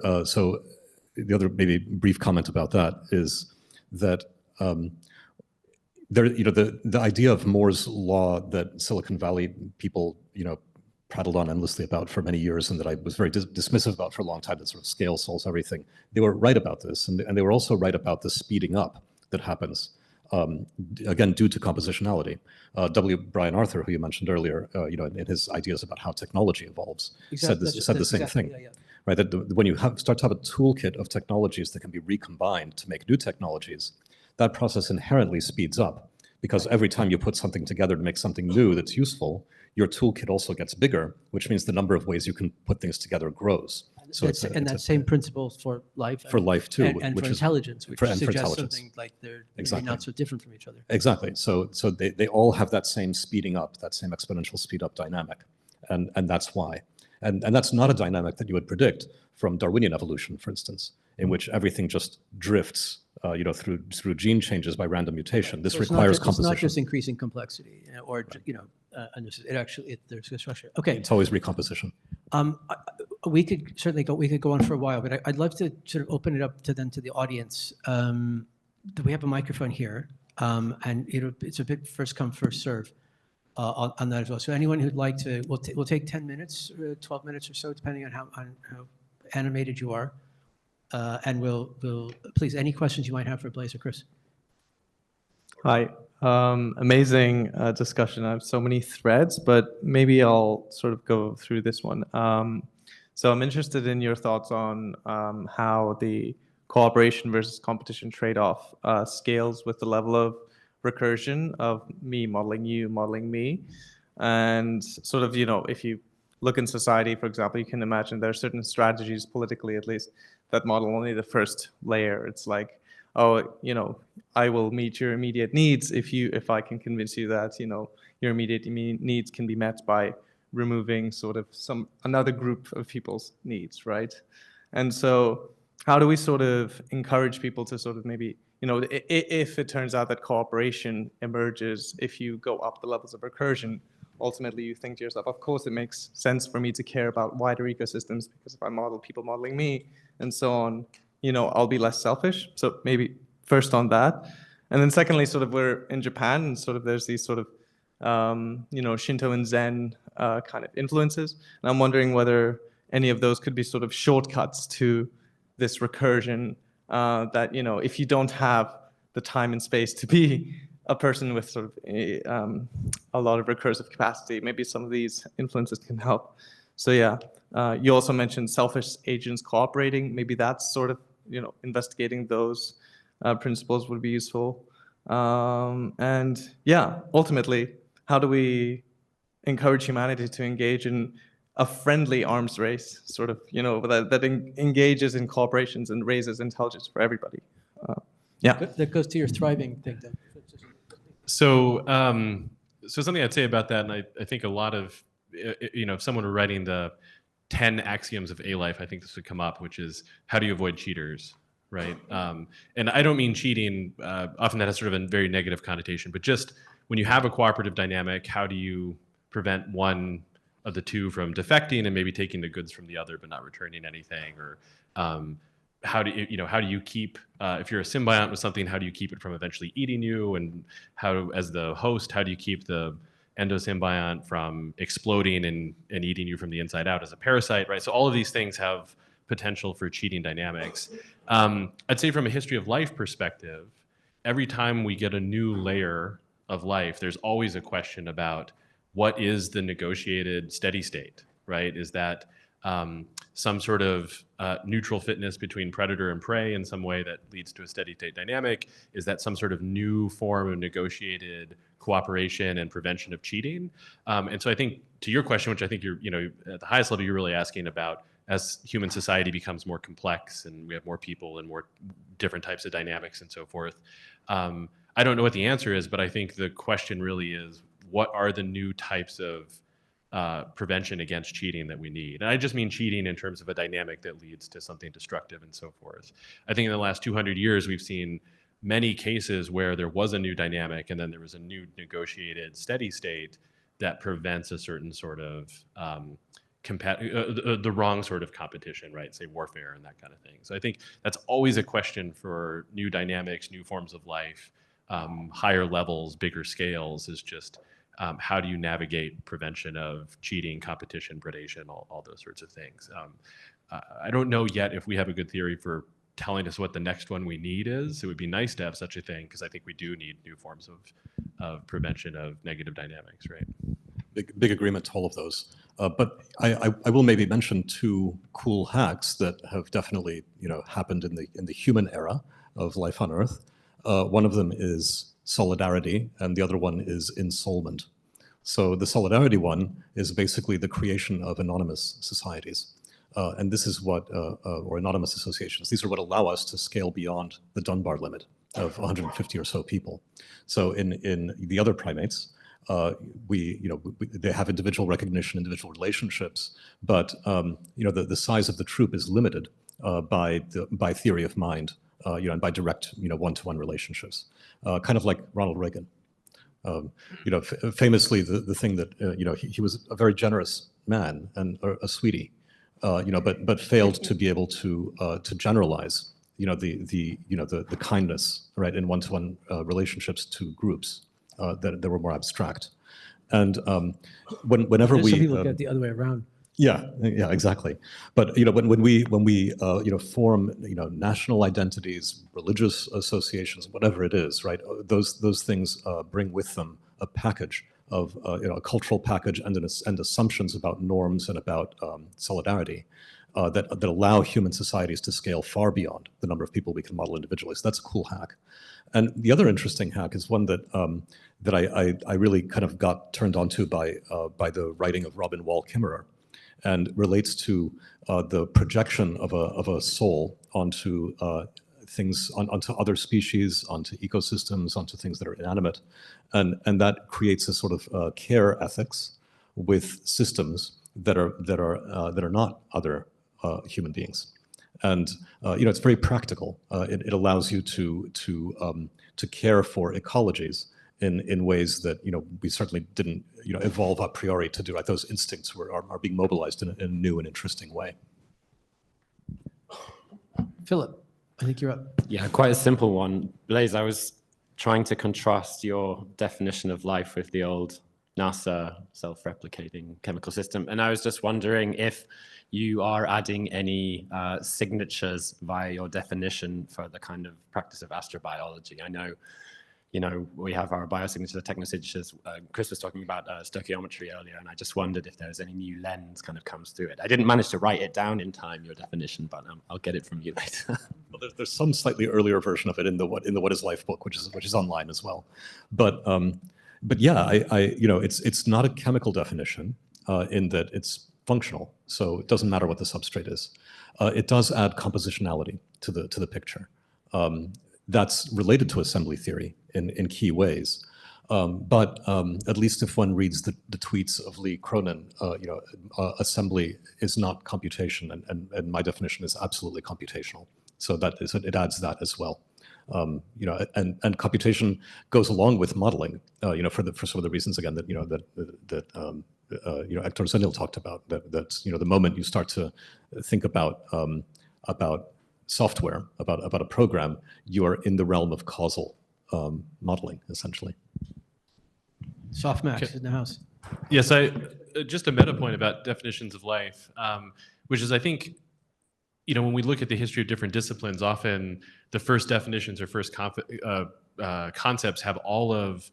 maybe brief comment about that is that the idea of Moore's law that Silicon Valley people prattled on endlessly about for many years, and that I was very dismissive about for a long time, that sort of scale solves everything. They were right about this, and they were also right about the speeding up that happens, again, due to compositionality. W. Brian Arthur, who you mentioned earlier, in his ideas about how technology evolves, said the same thing. Yeah. Right, that when you start to have a toolkit of technologies that can be recombined to make new technologies, that process inherently speeds up, because every time you put something together to make something new that's useful, your toolkit also gets bigger, which means the number of ways you can put things together grows. So that same principle for life. For life too, and for intelligence, which suggests something like they're exactly not so different from each other. Exactly. So they all have that same speeding up, that same exponential speed up dynamic, and that's why. And that's not a dynamic that you would predict from Darwinian evolution, for instance, in which everything just drifts, through gene changes by random mutation. This requires composition. It's not just increasing complexity, there's a structure. Okay. It's always recomposition. We could certainly go on for a while, but I'd love to sort of open it up to the audience. We have a microphone here, and it's a bit first come, first serve. On that as well. So anyone who'd like to, we'll take 10 minutes, 12 minutes or so, depending on how animated you are. And we'll please, any questions you might have for Blaise or Chris. Hi, amazing discussion. I have so many threads, but maybe I'll sort of go through this one. So I'm interested in your thoughts on how the cooperation versus competition trade-off scales with the level of recursion of me modeling you, modeling me. And sort of, if you look in society, for example, you can imagine there are certain strategies, politically at least, that model only the first layer. It's like, oh, I will meet your immediate needs if I can convince you that, your immediate needs can be met by removing sort of another group of people's needs, right? And so how do we sort of encourage people to sort of maybe, if it turns out that cooperation emerges, if you go up the levels of recursion, ultimately you think to yourself, of course it makes sense for me to care about wider ecosystems, because if I model people modeling me and so on, I'll be less selfish. So maybe first on that. And then secondly, sort of we're in Japan and sort of there's these sort of, Shinto and Zen kind of influences. And I'm wondering whether any of those could be sort of shortcuts to this recursion that, if you don't have the time and space to be a person with sort of a lot of recursive capacity, maybe some of these influences can help. So yeah, you also mentioned selfish agents cooperating. Maybe that's sort of, investigating those principles would be useful. And yeah, ultimately, how do we encourage humanity to engage in a friendly arms race, sort of, that engages in cooperations and raises intelligence for everybody? Yeah. That goes to your thriving thing, then. So, so something I'd say about that, and I think a lot of, if someone were writing the 10 axioms of ALIFE, I think this would come up, which is how do you avoid cheaters, right? And I don't mean cheating. Often that has sort of a very negative connotation, but just when you have a cooperative dynamic, how do you prevent one of the two from defecting and maybe taking the goods from the other but not returning anything? Or how do you keep, if you're a symbiont with something, how do you keep it from eventually eating you? And how, as the host, how do you keep the endosymbiont from exploding and eating you from the inside out as a parasite, right? So all of these things have potential for cheating dynamics. I'd say from a history of life perspective, every time we get a new layer of life, there's always a question about what is the negotiated steady state, right? Is that some sort of neutral fitness between predator and prey in some way that leads to a steady state dynamic? Is that some sort of new form of negotiated cooperation and prevention of cheating? And so I think to your question, which I think you're, at the highest level, you're really asking about, as human society becomes more complex and we have more people and more different types of dynamics and so forth. I don't know what the answer is, but I think the question really is, what are the new types of prevention against cheating that we need? And I just mean cheating in terms of a dynamic that leads to something destructive and so forth. I think in the last 200 years, we've seen many cases where there was a new dynamic and then there was a new negotiated steady state that prevents a certain sort of the wrong sort of competition, right? Say warfare and that kind of thing. So I think that's always a question for new dynamics, new forms of life, higher levels, bigger scales, is just how do you navigate prevention of cheating, competition, predation, all those sorts of things. I don't know yet if we have a good theory for telling us what the next one we need is. It would be nice to have such a thing, because I think we do need new forms of prevention of negative dynamics, right? Big agreement to all of those. But I will maybe mention two cool hacks that have definitely happened in the human era of life on Earth. One of them is solidarity, and the other one is ensoulment. So the solidarity one is basically the creation of anonymous societies. And this is what, or anonymous associations, these are what allow us to scale beyond the Dunbar limit of 150 or so people. So in the other primates, they have individual recognition, individual relationships, but the size of the troop is limited by theory of mind, and by direct one-to-one relationships, kind of like Ronald Reagan. Famously, the thing that he was a very generous man and a sweetie, but failed to be able to generalize the kindness, right, in one-to-one relationships to groups that were more abstract. And whenever Some we people look at it the other way around. Yeah, exactly. But when we form national identities, religious associations, whatever it is, right? Those things bring with them a package a cultural package and assumptions about norms and about solidarity that allow human societies to scale far beyond the number of people we can model individually. So that's a cool hack. And the other interesting hack is one that I really kind of got turned onto by the writing of Robin Wall Kimmerer, and relates to the projection of a soul onto things, onto other species, onto ecosystems, onto things that are inanimate, and that creates a sort of care ethics with systems that are not other human beings. And it's very practical. It allows you to care for ecologies in ways that we certainly didn't evolve a priori to do. Like those instincts are being mobilized in a new and interesting way. Philip, I think you're up. Yeah, quite a simple one. Blaise, I was trying to contrast your definition of life with the old NASA self-replicating chemical system, and I was just wondering if you are adding any signatures via your definition for the kind of practice of astrobiology. I know, we have our biosignatures, technosignatures. Chris was talking about stoichiometry earlier, and I just wondered if there's any new lens kind of comes through it. I didn't manage to write it down in time, your definition, but I'll get it from you later. Well, there's some slightly earlier version of it in the What Is Life book, which is online as well. But yeah, it's not a chemical definition in that it's functional, so it doesn't matter what the substrate is. It does add compositionality to the picture. That's related to assembly theory in key ways. But at least if one reads the tweets of Lee Cronin, assembly is not computation, and my definition is absolutely computational. So it adds that as well. And computation goes along with modeling, for some of the reasons again that Hector Zenil talked about. That the moment you start to think about software, about a program, you are in the realm of causal modeling, essentially. Softmax in the house. Yes, just a meta point about definitions of life, which is I think, when we look at the history of different disciplines, often the first definitions or first concepts have all of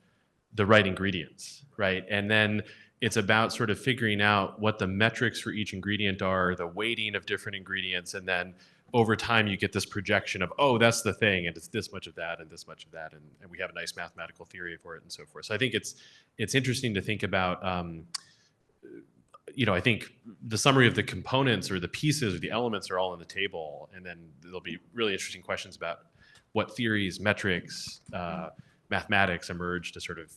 the right ingredients, right? And then it's about sort of figuring out what the metrics for each ingredient are, the weighting of different ingredients, and then over time you get this projection of, oh, that's the thing, and it's this much of that and this much of that, and we have a nice mathematical theory for it and so forth. So I think it's interesting to think about, I think the summary of the components or the pieces or the elements are all on the table, and then there'll be really interesting questions about what theories, metrics, mathematics emerge to sort of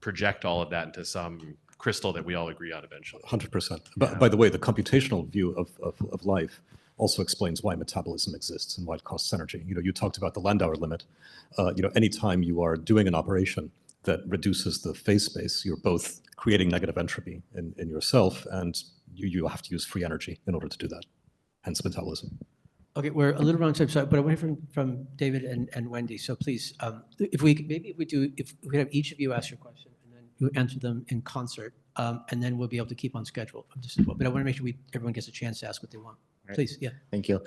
project all of that into some crystal that we all agree on eventually. 100%. But by the way, the computational view of life also explains why metabolism exists and why it costs energy. You talked about the Landauer limit. Anytime you are doing an operation that reduces the phase space, you're both creating negative entropy in yourself, and you have to use free energy in order to do that, hence metabolism. Okay, we're a little wrong time, so, but I want to hear from David and Wendy. So please, if we have each of you ask your question and then you answer them in concert, and then we'll be able to keep on schedule. But I want to make sure everyone gets a chance to ask what they want. Right. Please, yeah. Thank you.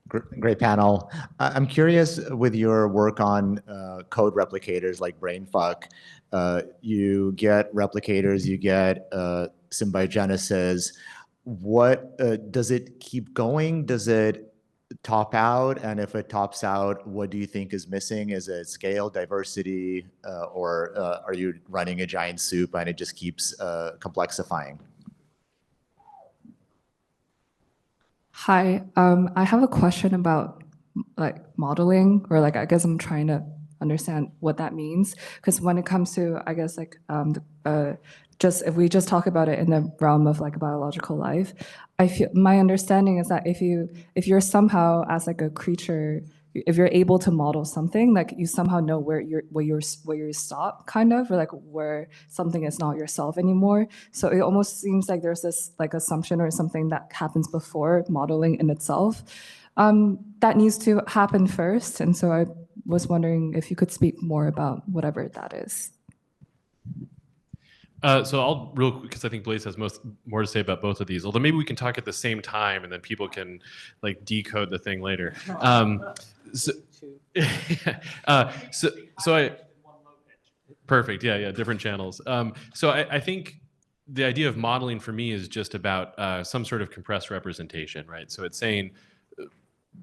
Great panel. I'm curious, with your work on code replicators like Brainfuck, you get replicators, you get symbiogenesis. What does it keep going? Does it top out? And if it tops out, what do you think is missing? Is it scale, diversity, or are you running a giant soup and it just keeps complexifying? Hi, I have a question about modeling, or I guess I'm trying to understand what that means. Because when it comes to, I guess just if we just talk about it in the realm of biological life, I feel my understanding is that if you're somehow as a creature, if you're able to model something, you somehow know where you stop, kind of, or where something is not yourself anymore. So it almost seems like there's this assumption or something that happens before modeling in itself that needs to happen first. And so I was wondering if you could speak more about whatever that is. So I'll real quick, because I think Blaise has more to say about both of these. Although maybe we can talk at the same time, and then people can decode the thing later. So Perfect. Yeah, yeah, different channels. So I think the idea of modeling for me is just about some sort of compressed representation, right? So it's saying,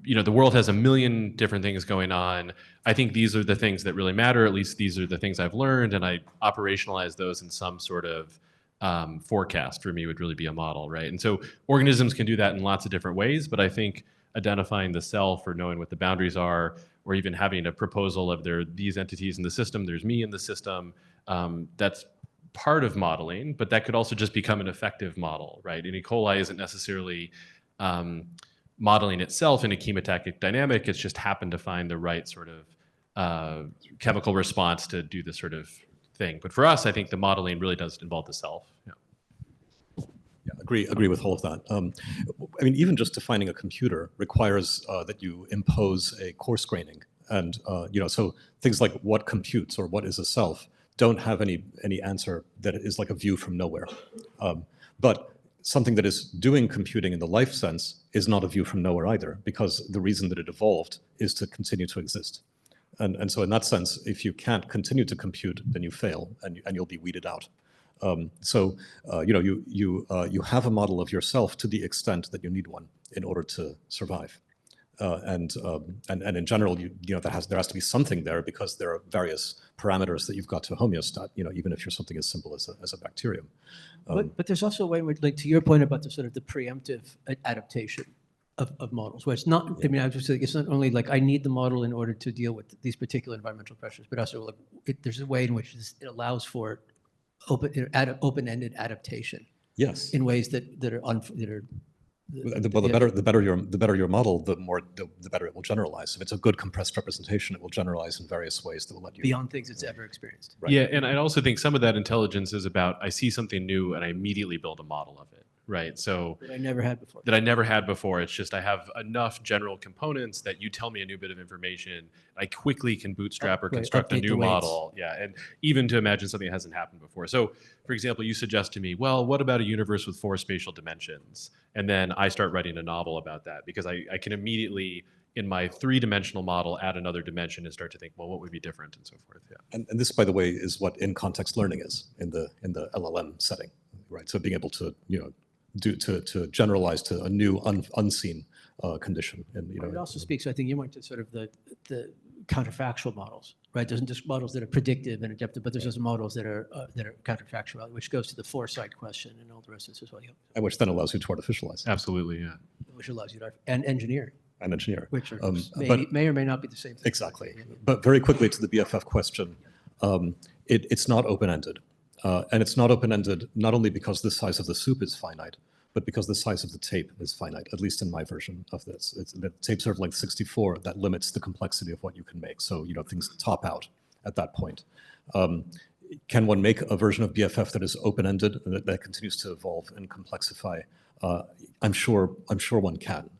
the world has a million different things going on. I think these are the things that really matter. At least these are the things I've learned, and I operationalize those in some sort of forecast. For me would really be a model, right? And so organisms can do that in lots of different ways, but I think identifying the self or knowing what the boundaries are, or even having a proposal of there are these entities in the system, there's me in the system, that's part of modeling, but that could also just become an effective model, right? And E. coli isn't necessarily modeling itself in a chemotactic dynamic. It's just happened to find the right sort of chemical response to do this sort of thing. But for us, I think the modeling really does involve the self. Yeah. Yeah, agree with all of that. I mean, even just defining a computer requires that you impose a coarse graining, and so things like what computes or what is a self don't have any answer that is like a view from nowhere. But something that is doing computing in the life sense is not a view from nowhere either, because the reason that it evolved is to continue to exist. And so in that sense, if you can't continue to compute, then you fail and you'll be weeded out. You have a model of yourself to the extent that you need one in order to survive. And in general, there has to be something there, because there are various parameters that you've got to homeostat, even if you're something as simple as a bacterium. But there's also a way, like to your point about the sort of the preemptive adaptation of models, where it's not, I mean, I was just saying, it's not only like I need the model in order to deal with these particular environmental pressures, but also like there's a way in which it allows for open-ended adaptation. Yes. In ways that are the better your model, the better it will generalize. If it's a good compressed representation, it will generalize in various ways that will let you beyond things it's ever experienced. Right. Yeah, and I also think some of that intelligence is about I see something new and I immediately build a model of it, right? So That I never had before. It's just I have enough general components that you tell me a new bit of information, I quickly can bootstrap or construct a update the new weights. model. Yeah, and even to imagine something that hasn't happened before. So, for example, you suggest to me, well, what about a universe with 4 spatial dimensions? And then I start writing a novel about that, because I can immediately, in my 3-dimensional model, add another dimension and start to think, well, what would be different, and so forth. Yeah. And this, by the way, is what in-context learning is in the LLM setting, right? So being able to to generalize to a new unseen condition, and It also speaks, I think you went to sort of the counterfactual models, right? There's just models that are predictive and adaptive, but there's also models that are counterfactual, which goes to the foresight question and all the rest of this as well. Yeah. and which then allows you to artificialize Absolutely, yeah. Which allows you to and engineer, and engineer. which are, But may or may not be the same thing. exactly. But very quickly to the BFF question, it's not open-ended. And it's not open-ended not only because the size of the soup is finite, but because the size of the tape is finite, at least in my version of this. It's the tape serve length 64 that limits the complexity of what you can make. So, things top out at that point. Can one make a version of BFF that is open-ended, that continues to evolve and complexify? I'm sure one can,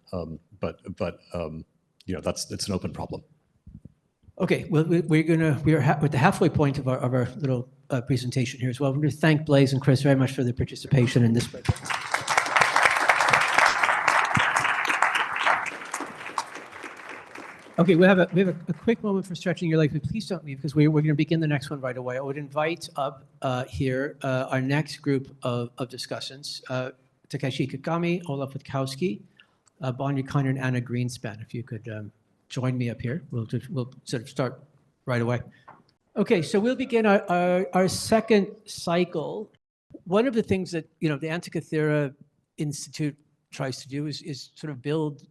but it's an open problem. Okay, well, we're at the halfway point of our little presentation here as well. We're going to thank Blaise and Chris very much for their participation in this. Okay, we have a quick moment for stretching your legs, but please don't leave, because we're going to begin the next one right away. I would invite up here our next group of discussants, Takashi Ikegami, Olaf Witkowski, Bogna, Konior, and Anna Greenspan. If you could join me up here, we'll sort of start right away. Okay, so we'll begin our second cycle. One of the things that the Antikythera Institute tries to do is sort of build.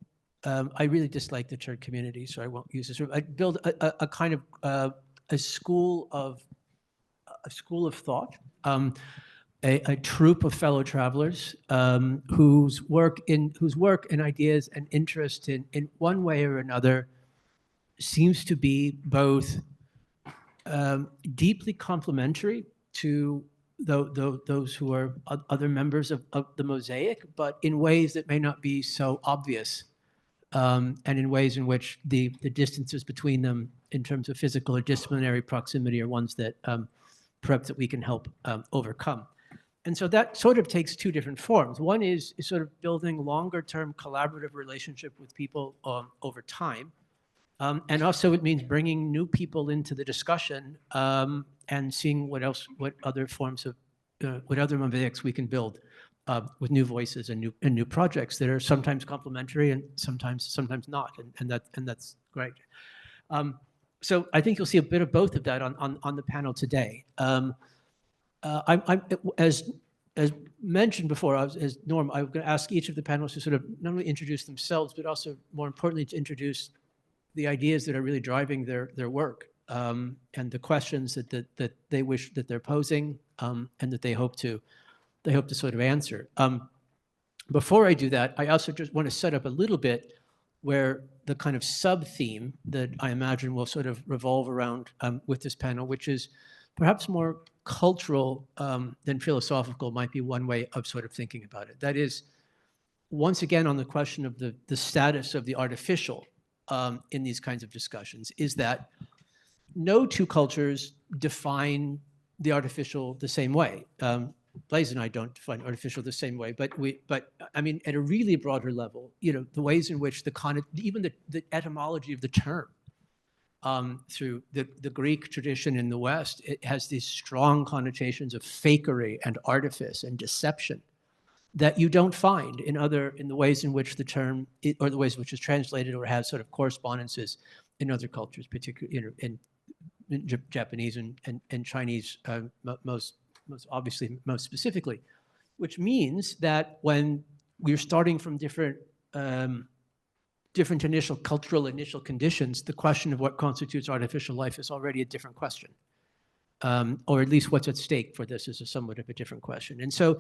I really dislike the term community, so I won't use this. I build a kind of a school of thought, a troupe of fellow travelers whose work and ideas and interest in one way or another seems to be both deeply complementary to those who are other members of the mosaic, but in ways that may not be so obvious. And in ways in which the distances between them in terms of physical or disciplinary proximity are ones that perhaps that we can help overcome. And so that sort of takes 2 different forms. One is sort of building longer-term collaborative relationship with people over time, And also it means bringing new people into the discussion and seeing what other forms of, what other mosaics we can build with new voices and new projects that are sometimes complementary and sometimes not, and that's great. So I think you'll see a bit of both of that on the panel today. As mentioned before, as Norm, I'm going to ask each of the panelists to sort of not only introduce themselves, but also more importantly to introduce the ideas that are really driving their work and the questions that they wish that they're posing and that they hope to sort of answer. Before I do that, I also just want to set up a little bit where the kind of sub-theme that I imagine will sort of revolve around with this panel, which is perhaps more cultural than philosophical, might be one way of sort of thinking about it. That is, once again, on the question of the status of the artificial in these kinds of discussions, is that no two cultures define the artificial the same way. Blaise and I don't define artificial the same way, but I mean, at a really broader level, you know, the ways in which even the etymology of the term through the Greek tradition in the West, it has these strong connotations of fakery and artifice and deception that you don't find in the ways in which the term, or the ways in which it's translated or has sort of correspondences in other cultures, particularly in Japanese and Chinese, most specifically, which means that when we're starting from different cultural initial conditions, the question of what constitutes artificial life is already a different question. Or at least what's at stake for this is somewhat of a different question. And so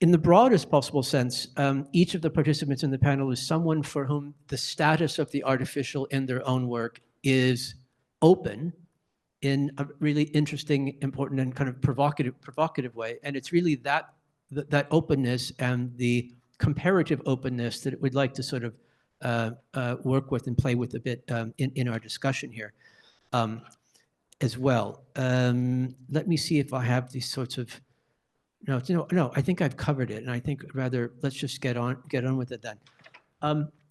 in the broadest possible sense, each of the participants in the panel is someone for whom the status of the artificial in their own work is open in a really interesting, important, and kind of provocative way. And it's really that openness and the comparative openness that we'd like to sort of work with and play with a bit in our discussion here. As well. Let me see if I have these sorts of, no, I think I've covered it, and I think rather let's just get on with it then.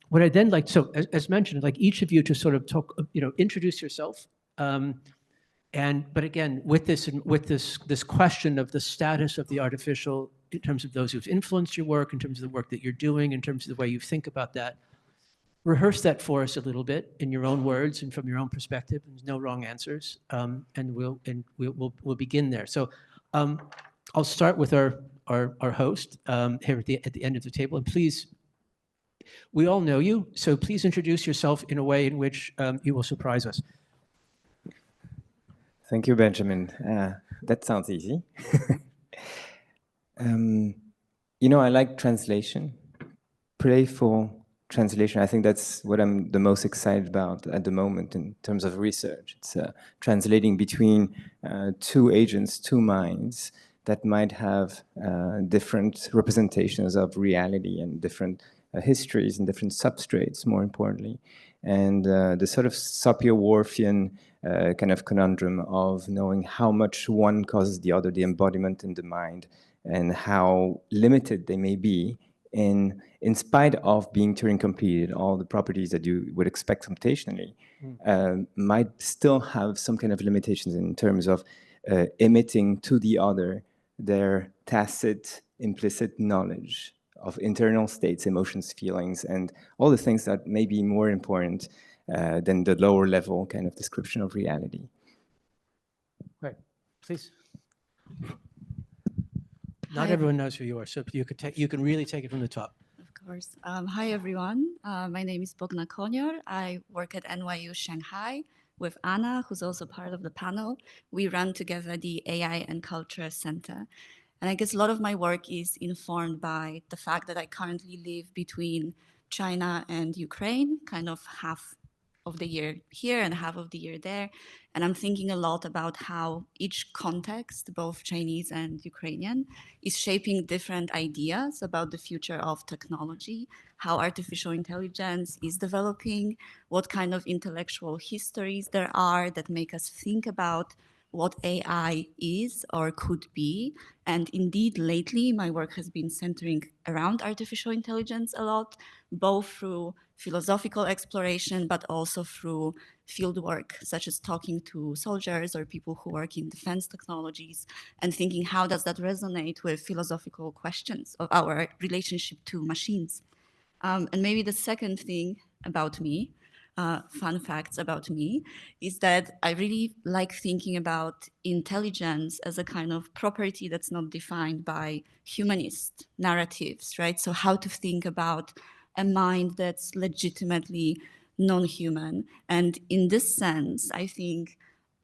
What I then like, so as mentioned, like each of you to sort of talk, introduce yourself, but again, with this question of the status of the artificial in terms of those who've influenced your work, in terms of the work that you're doing, in terms of the way you think about that. Rehearse that for us a little bit in your own words and from your own perspective. There's no wrong answers, and we'll begin there. So I'll start with our host here at the end of the table, and please, we all know you, so please introduce yourself in a way in which you will surprise us. Thank you, Benjamin. That sounds easy. I like translation, playful translation. I think that's what I'm the most excited about at the moment in terms of research. It's translating between two agents, two minds that might have different representations of reality and different histories and different substrates, more importantly. And the sort of Sapir-Whorfian kind of conundrum of knowing how much one causes the other, the embodiment in the mind, and how limited they may be in spite of being Turing completed, all the properties that you would expect computationally might still have some kind of limitations in terms of emitting to the other their tacit, implicit knowledge of internal states, emotions, feelings, and all the things that may be more important than the lower level kind of description of reality. Right, please. Not everyone knows who you are, so you can really take it from the top. Of course. Hi, everyone. My name is Bogna Konior. I work at NYU Shanghai with Anna, who's also part of the panel. We run together the AI and Culture Center. And I guess a lot of my work is informed by the fact that I currently live between China and Ukraine, kind of half of the year here and half of the year there. And I'm thinking a lot about how each context, both Chinese and Ukrainian, is shaping different ideas about the future of technology, how artificial intelligence is developing, what kind of intellectual histories there are that make us think about what AI is or could be. And indeed, lately, my work has been centering around artificial intelligence a lot, both through philosophical exploration, but also through field work, such as talking to soldiers or people who work in defense technologies and thinking how does that resonate with philosophical questions of our relationship to machines. And maybe the second thing about me, fun facts about me, is that I really like thinking about intelligence as a kind of property that's not defined by humanist narratives, right? So how to think about a mind that's legitimately non-human. And in this sense, I think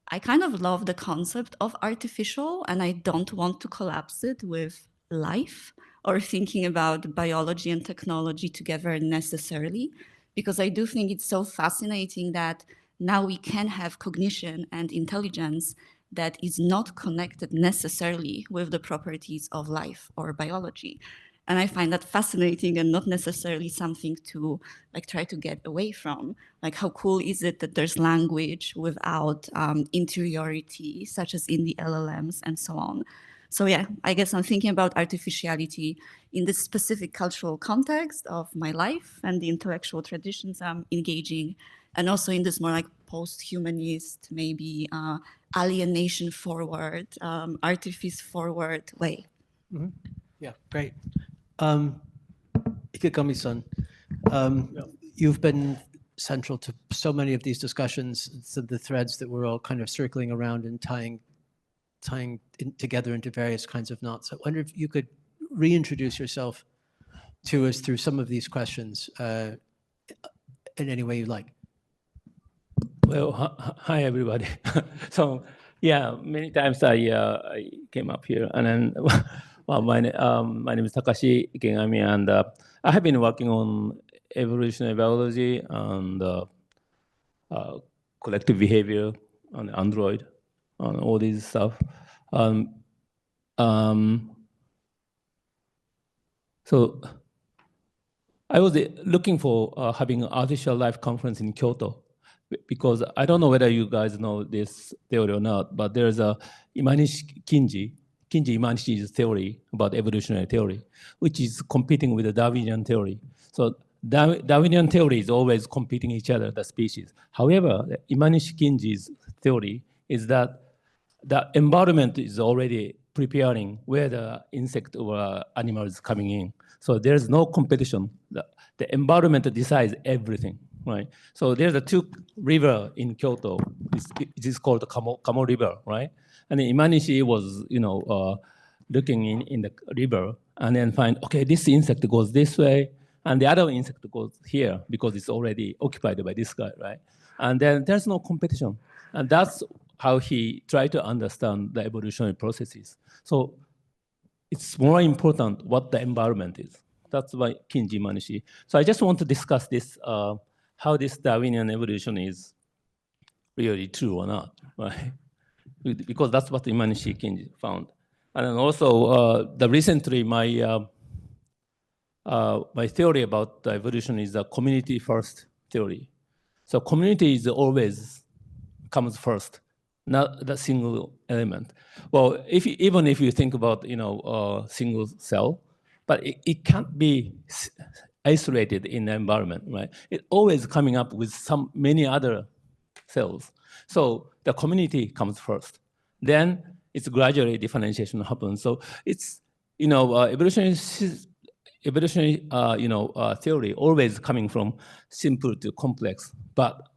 I kind of love the concept of artificial, and I don't want to collapse it with life or thinking about biology and technology together necessarily, because I do think it's so fascinating that now we can have cognition and intelligence that is not connected necessarily with the properties of life or biology. And I find that fascinating and not necessarily something to like try to get away from. Like, how cool is it that there's language without interiority, such as in the LLMs and so on. So yeah, I guess I'm thinking about artificiality in this specific cultural context of my life and the intellectual traditions I'm engaging, and also in this more like post-humanist, maybe alienation forward, artifice forward way. Mm-hmm. Yeah, great. Ikegami-san, you've been central to so many of these discussions, some of the threads that we're all kind of circling around and tying together into various kinds of knots. I wonder if you could reintroduce yourself to us through some of these questions in any way you like. Well, hi everybody. So yeah, many times I came up here, and then well, my name is Takashi Ikegami, and I have been working on evolutionary biology and collective behavior on Android, on all these stuff. So I was looking for having an artificial life conference in Kyoto, because I don't know whether you guys know this theory or not, but there's a Kinji Imanishi's theory about evolutionary theory, which is competing with the Darwinian theory. So Darwinian theory is always competing each other, the species. However, Imanishi-Kinji's theory is that the environment is already preparing where the insect or animal is coming in. So there's no competition. The environment decides everything, right? So there's a two river in Kyoto. It is called the Kamo River, right? And then Imanishi was, looking in the river and then find, okay, this insect goes this way, and the other insect goes here because it's already occupied by this guy, right? And then there's no competition. And that's how he tried to understand the evolutionary processes. So it's more important what the environment is. That's why Kinji Imanishi. So I just want to discuss this, how this Darwinian evolution is really true or not, right? Because that's what Imanishi Kinji found. And then also, recently my theory about the evolution is the community first theory. So community is always comes first, not the single element. Well, even if you think about single cell, but it can't be isolated in the environment, right? It's always coming up with many other cells. So the community comes first. Then it's gradually differentiation happens. So it's evolutionary theory always coming from simple to complex, but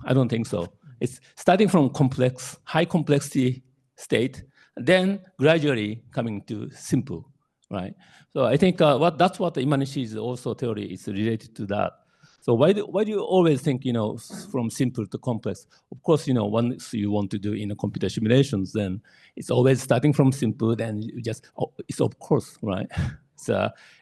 I don't think so. It's starting from complex, high complexity state, then gradually coming to simple, right? So I think that's what Imanishi's also theory is related to that. So why do you always think from simple to complex? Of course, once you want to do in a computer simulations, then it's always starting from simple. Then you just it's of course, right?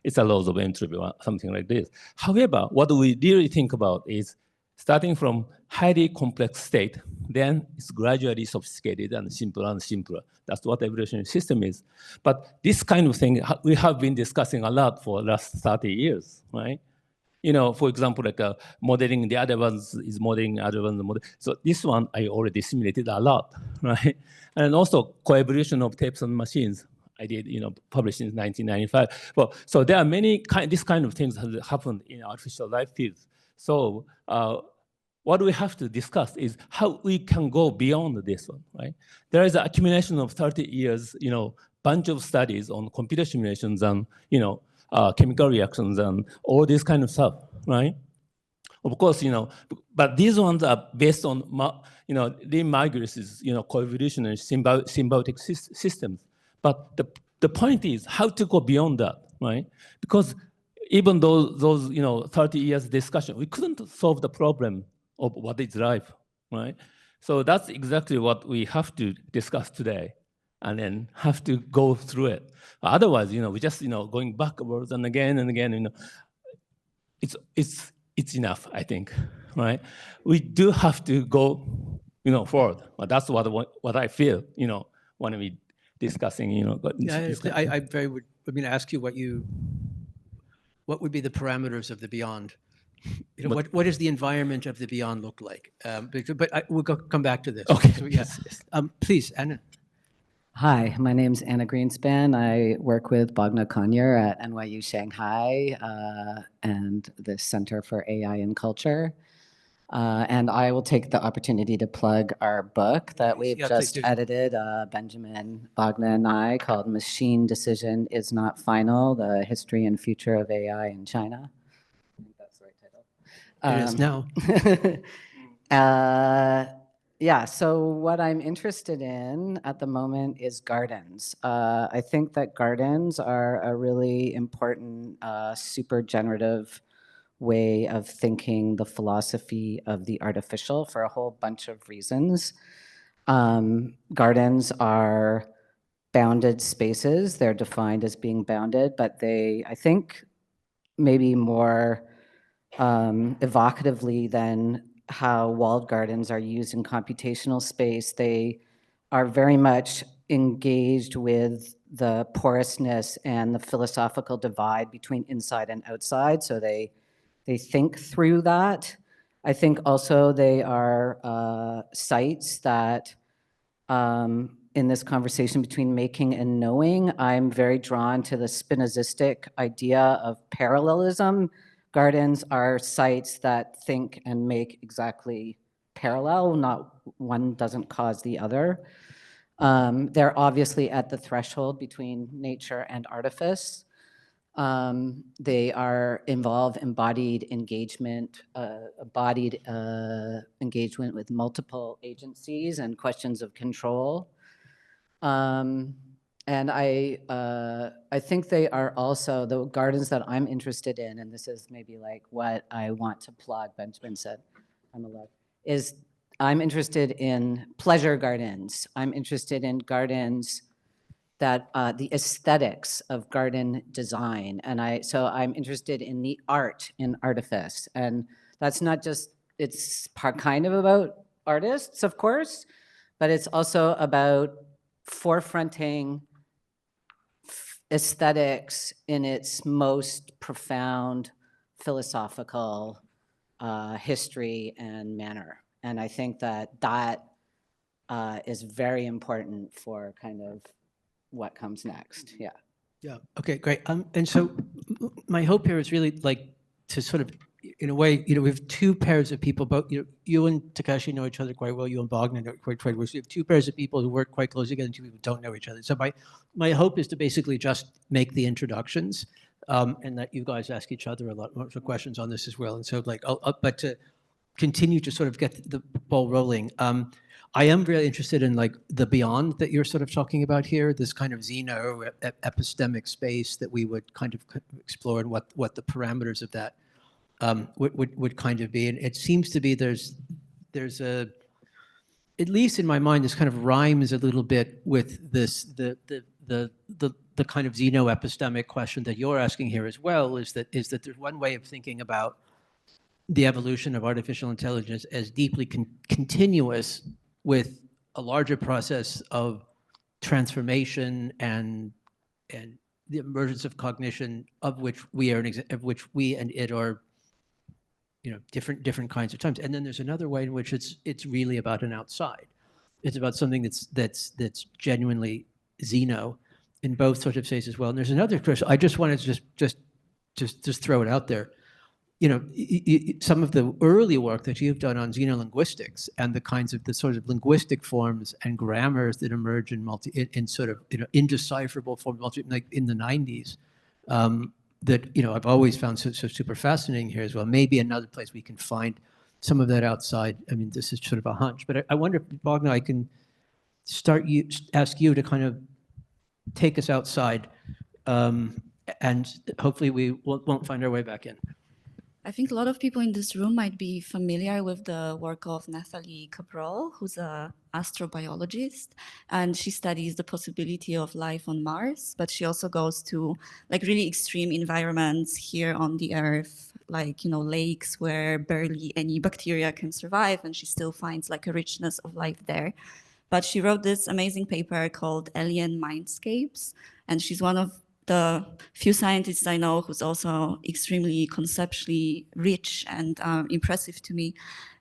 It's a laws of entropy or something like this. However, what we really think about is starting from highly complex state, then it's gradually sophisticated and simpler and simpler. That's what evolutionary system is. But this kind of thing we have been discussing a lot for the last 30 years, right? For example, like modeling the other ones is modeling other ones. So this one I already simulated a lot, right? And also coevolution of tapes and machines. I did, published in 1995. Well, so there are many this kind of things have happened in artificial life fields. So what we have to discuss is how we can go beyond this one, right? There is an accumulation of 30 years, bunch of studies on computer simulations and, chemical reactions and all this kind of stuff, right? Of course, but these ones are based on, Lynn Margulis's, coevolutionary symbiotic systems. But the point is how to go beyond that, right? Because even those 30 years discussion, we couldn't solve the problem of what is life, right? So that's exactly what we have to discuss today, and then have to go through it. Otherwise, we just going backwards and again. It's enough, I think, right? We do have to go, forward. But that's what I feel, when we discussing, I would ask you what would be the parameters of the beyond? What does the environment of the beyond look like? But we'll come back to this. Okay. So, yes. Please, Anna. Hi, my name's Anna Greenspan. I work with Bogna Konior at NYU Shanghai and the Center for AI and Culture. And I will take the opportunity to plug our book that we've just edited, Benjamin, Bogna, and I, called Machine Decision is Not Final, The History and Future of AI in China. I think that's the right title. It is now. Yeah, so what I'm interested in at the moment is gardens. I think that gardens are a really important super generative way of thinking the philosophy of the artificial for a whole bunch of reasons. Gardens are bounded spaces. They're defined as being bounded, but they, I think, maybe more evocatively than how walled gardens are used in computational space. They are very much engaged with the porousness and the philosophical divide between inside and outside. So they think through that. I think also they are sites that in this conversation between making and knowing, I'm very drawn to the Spinozistic idea of parallelism. Gardens are sites that think and make exactly parallel, not one doesn't cause the other. They're obviously at the threshold between nature and artifice. They involve embodied engagement with multiple agencies and questions of control. And I think they are also the gardens that I'm interested in, and this is maybe like what I want to plug, Benjamin said, I'm interested in pleasure gardens. I'm interested in gardens that the aesthetics of garden design. And so I'm interested in the art in artifice. And that's not just, it's kind of about artists, of course, but it's also about forefronting aesthetics in its most profound philosophical history and manner. And I think that is very important for kind of what comes next. Yeah. Yeah. Okay, great. And so my hope here is really like to sort of, in a way, we have two pairs of people, both you and Takashi know each other quite well, you and Bogna know quite well. So you have two pairs of people who work quite closely together and two people who don't know each other. So my hope is to basically just make the introductions and that you guys ask each other a lot more questions on this as well. And so but to continue to sort of get the ball rolling. I am really interested in like the beyond that you're sort of talking about here, this kind of xeno epistemic space that we would kind of explore and what the parameters of that would kind of be. And it seems to be there's a, at least in my mind, this kind of rhymes a little bit with this the kind of xeno epistemic question that you're asking here as well, is that there's one way of thinking about the evolution of artificial intelligence as deeply continuous with a larger process of transformation and the emergence of cognition of which we and it are, different kinds of times. And then there's another way in which it's really about an outside. It's about something that's genuinely xeno in both sorts of states as well. And there's another question. I just wanted to just throw it out there. you know, some of the early work that you've done on xenolinguistics and the kinds of the sort of linguistic forms and grammars that emerge in sort of, you know, indecipherable form, like in the 90s, that, you know, I've always found so super fascinating here as well. Maybe another place we can find some of that outside. I mean, this is sort of a hunch, but I wonder if, Bogna, I can ask you to kind of take us outside, and hopefully we won't find our way back in. I think a lot of people in this room might be familiar with the work of Nathalie Cabral, who's an astrobiologist, and she studies the possibility of life on Mars, but she also goes to like really extreme environments here on the Earth, like, you know, lakes where barely any bacteria can survive, and she still finds like a richness of life there. But she wrote this amazing paper called Alien Mindscapes, and she's one of the few scientists I know who's also extremely conceptually rich and impressive to me.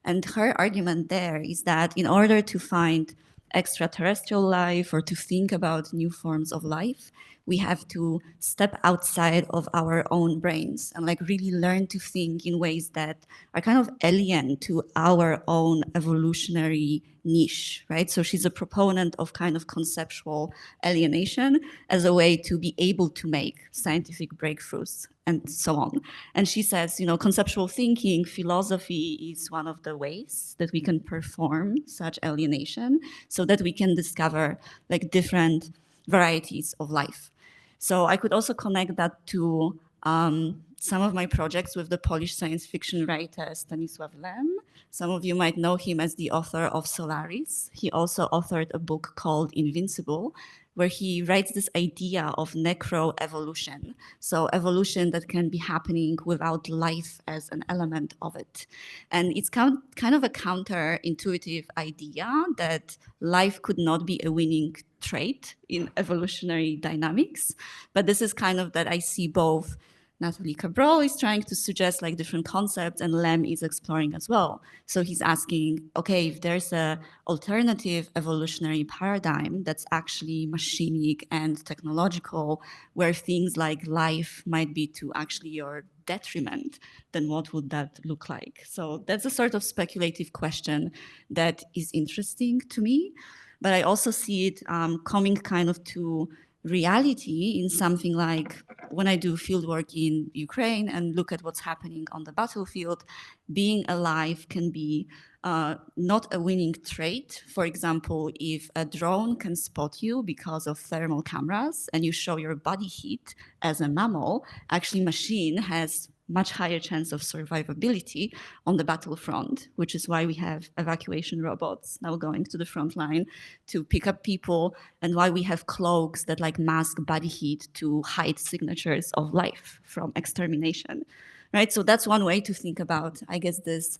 And her argument there is that in order to find extraterrestrial life or to think about new forms of life, we have to step outside of our own brains and like really learn to think in ways that are kind of alien to our own evolutionary niche, right? So she's a proponent of kind of conceptual alienation as a way to be able to make scientific breakthroughs and so on. And she says, you know, conceptual thinking, philosophy is one of the ways that we can perform such alienation so that we can discover like different varieties of life. So I could also connect that to some of my projects with the Polish science fiction writer Stanisław Lem. Some of you might know him as the author of Solaris. He also authored a book called Invincible, where he writes this idea of necroevolution. So evolution that can be happening without life as an element of it. And it's kind of a counterintuitive idea that life could not be a winning trait in evolutionary dynamics. But this is kind of that I see both Nathalie Cabral is trying to suggest like different concepts and Lem is exploring as well. So he's asking, okay, if there's a alternative evolutionary paradigm that's actually machinic and technological, where things like life might be to actually your detriment, then what would that look like? So that's a sort of speculative question that is interesting to me, but I also see it coming kind of to reality in something like when I do fieldwork in Ukraine and look at what's happening on the battlefield, being alive can be not a winning trait. For example, if a drone can spot you because of thermal cameras and you show your body heat as a mammal, actually machine has much higher chance of survivability on the battlefront, which is why we have evacuation robots now going to the front line to pick up people, and why we have cloaks that like mask body heat to hide signatures of life from extermination, right? So that's one way to think about, I guess, this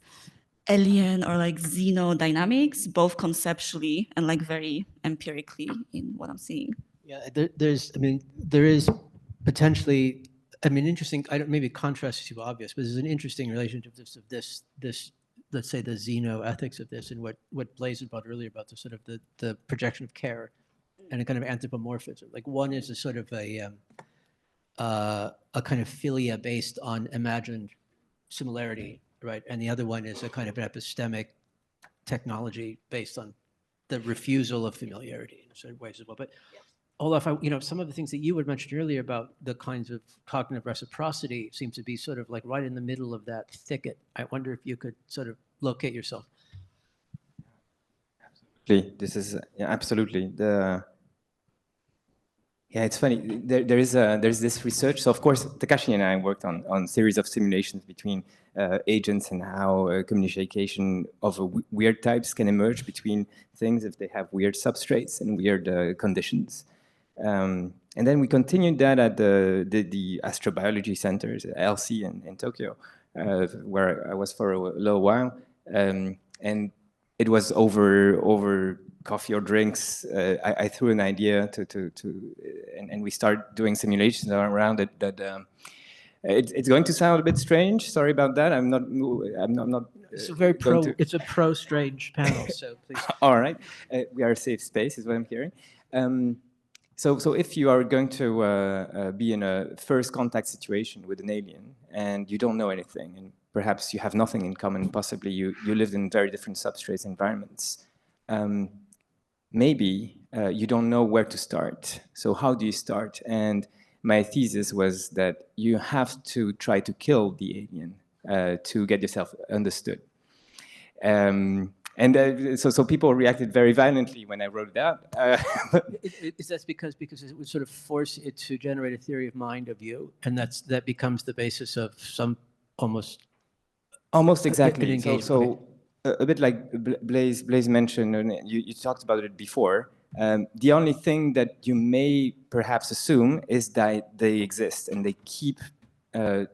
alien or like xenodynamics, both conceptually and like very empirically in what I'm seeing. Yeah, there is potentially, interesting, maybe contrast is too obvious, but there's an interesting relationship of this, let's say the xenoethics of this and what Blaise had brought earlier about the sort of the projection of care and a kind of anthropomorphism. Like one is a sort of a kind of philia based on imagined similarity, right? And the other one is a kind of epistemic technology based on the refusal of familiarity in certain ways as well. But Olaf, some of the things that you had mentioned earlier about the kinds of cognitive reciprocity seem to be sort of like right in the middle of that thicket. I wonder if you could sort of locate yourself. Absolutely. This is absolutely it's funny. There's this research. So of course, Takashi and I worked on series of simulations between agents and how communication of weird types can emerge between things if they have weird substrates and weird conditions. And then we continued that at the astrobiology centers, LC in Tokyo, where I was for a little while. And it was over coffee or drinks. I threw an idea and we started doing simulations around it. It's going to sound a bit strange. Sorry about that. I'm not. It's a very it's a pro-strange panel. So please. All right, we are a safe space, is what I'm hearing. So if you are going to be in a first contact situation with an alien and you don't know anything, and perhaps you have nothing in common, possibly you lived in very different substrates environments, maybe you don't know where to start. So how do you start? And my thesis was that you have to try to kill the alien to get yourself understood. So people reacted very violently when I wrote that. Is that because it would sort of force it to generate a theory of mind of you, and that becomes the basis of some almost exactly. engagement. So a bit like Blaise mentioned, and you talked about it before. The only thing that you may perhaps assume is that they exist and they keep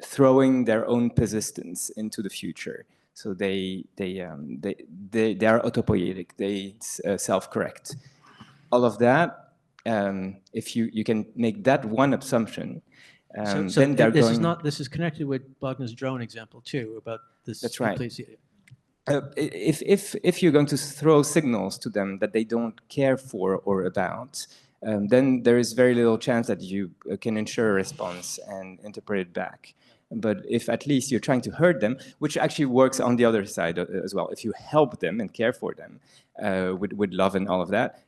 throwing their own persistence into the future. So they are autopoietic, they self-correct. All of that, if you can make that one assumption, then they're going. This is connected with Bogna's drone example too about this. That's right. If you're going to throw signals to them that they don't care for or about, then there is very little chance that you can ensure a response and interpret it back. But if at least you're trying to hurt them, which actually works on the other side as well, if you help them and care for them with love and all of that,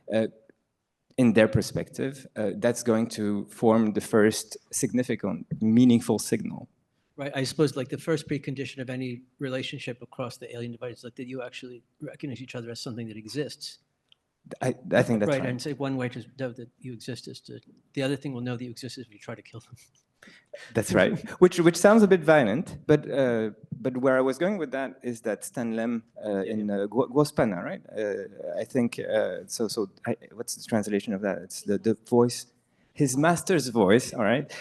in their perspective, that's going to form the first significant, meaningful signal. Right. I suppose like the first precondition of any relationship across the alien divide is like that you actually recognize each other as something that exists. I think that's right. And say one way to know that you exist is to, the other thing will know that you exist is if you try to kill them. That's right. Which sounds a bit violent, but where I was going with that is that Stan Lem in Guospana, right? I think what's the translation of that? It's the voice, his master's voice. All right,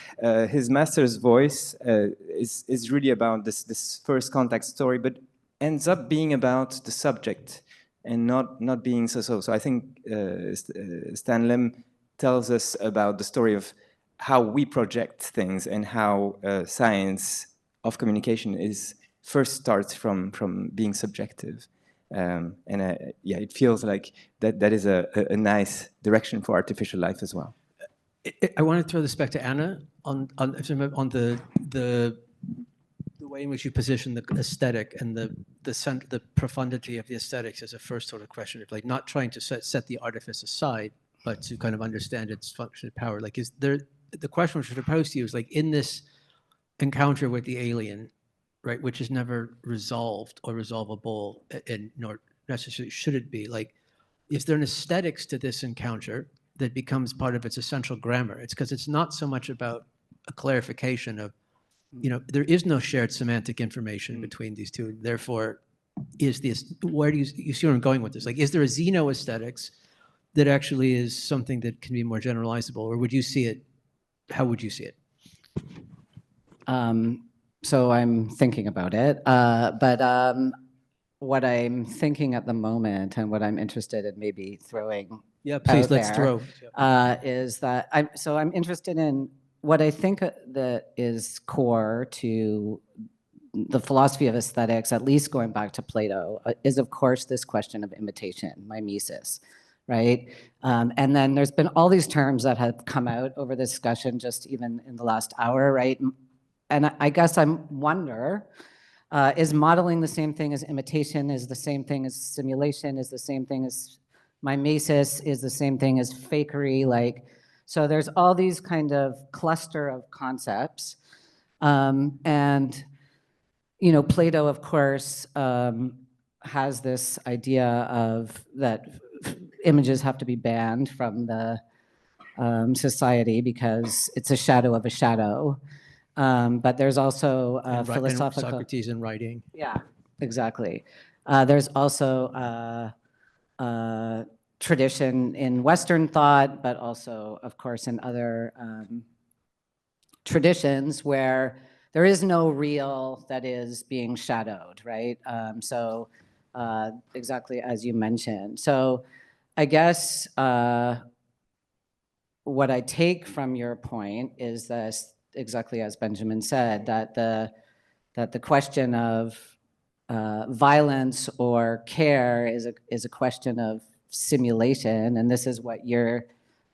his master's voice is really about this first contact story, but ends up being about the subject and not being so. So I think Stan Lem tells us about the story of how we project things and how science of communication first starts from being subjective. It feels like that is a nice direction for artificial life as well. I want to throw this back to Anna on the way in which you position the aesthetic and the profundity of the aesthetics as a first sort of question of like not trying to set the artifice aside, but to kind of understand its function and power. Like, is there the question which was proposed to you is like in this encounter with the alien, right, which is never resolved or resolvable, and nor necessarily should it be. Like, is there an aesthetics to this encounter that becomes part of its essential grammar? It's because it's not so much about a clarification of, there is no shared semantic information between these two. Therefore, where do you see where I'm going with this? Like, is there a xeno-aesthetics that actually is something that can be more generalizable, or would you see it? How would you see it? So I'm thinking about it, but what I'm thinking at the moment and what I'm interested in maybe throwing please, let's throw. Is that I'm interested in what I think that is core to the philosophy of aesthetics, at least going back to Plato, is of course this question of imitation, mimesis. Right? And then there's been all these terms that have come out over the discussion just even in the last hour, right? And I guess I wonder, is modeling the same thing as imitation, is the same thing as simulation, is the same thing as mimesis, is the same thing as fakery, like, so there's all these kind of cluster of concepts. And, Plato, of course, has this idea of that images have to be banned from the society because it's a shadow of a shadow. But there's also philosophical... And Socrates in writing. Yeah, exactly. There's also tradition in Western thought, but also, of course, in other traditions where there is no real that is being shadowed, right? Exactly as you mentioned. So I guess what I take from your point is that, exactly as Benjamin said, that the question of violence or care is a question of simulation, and this is what you're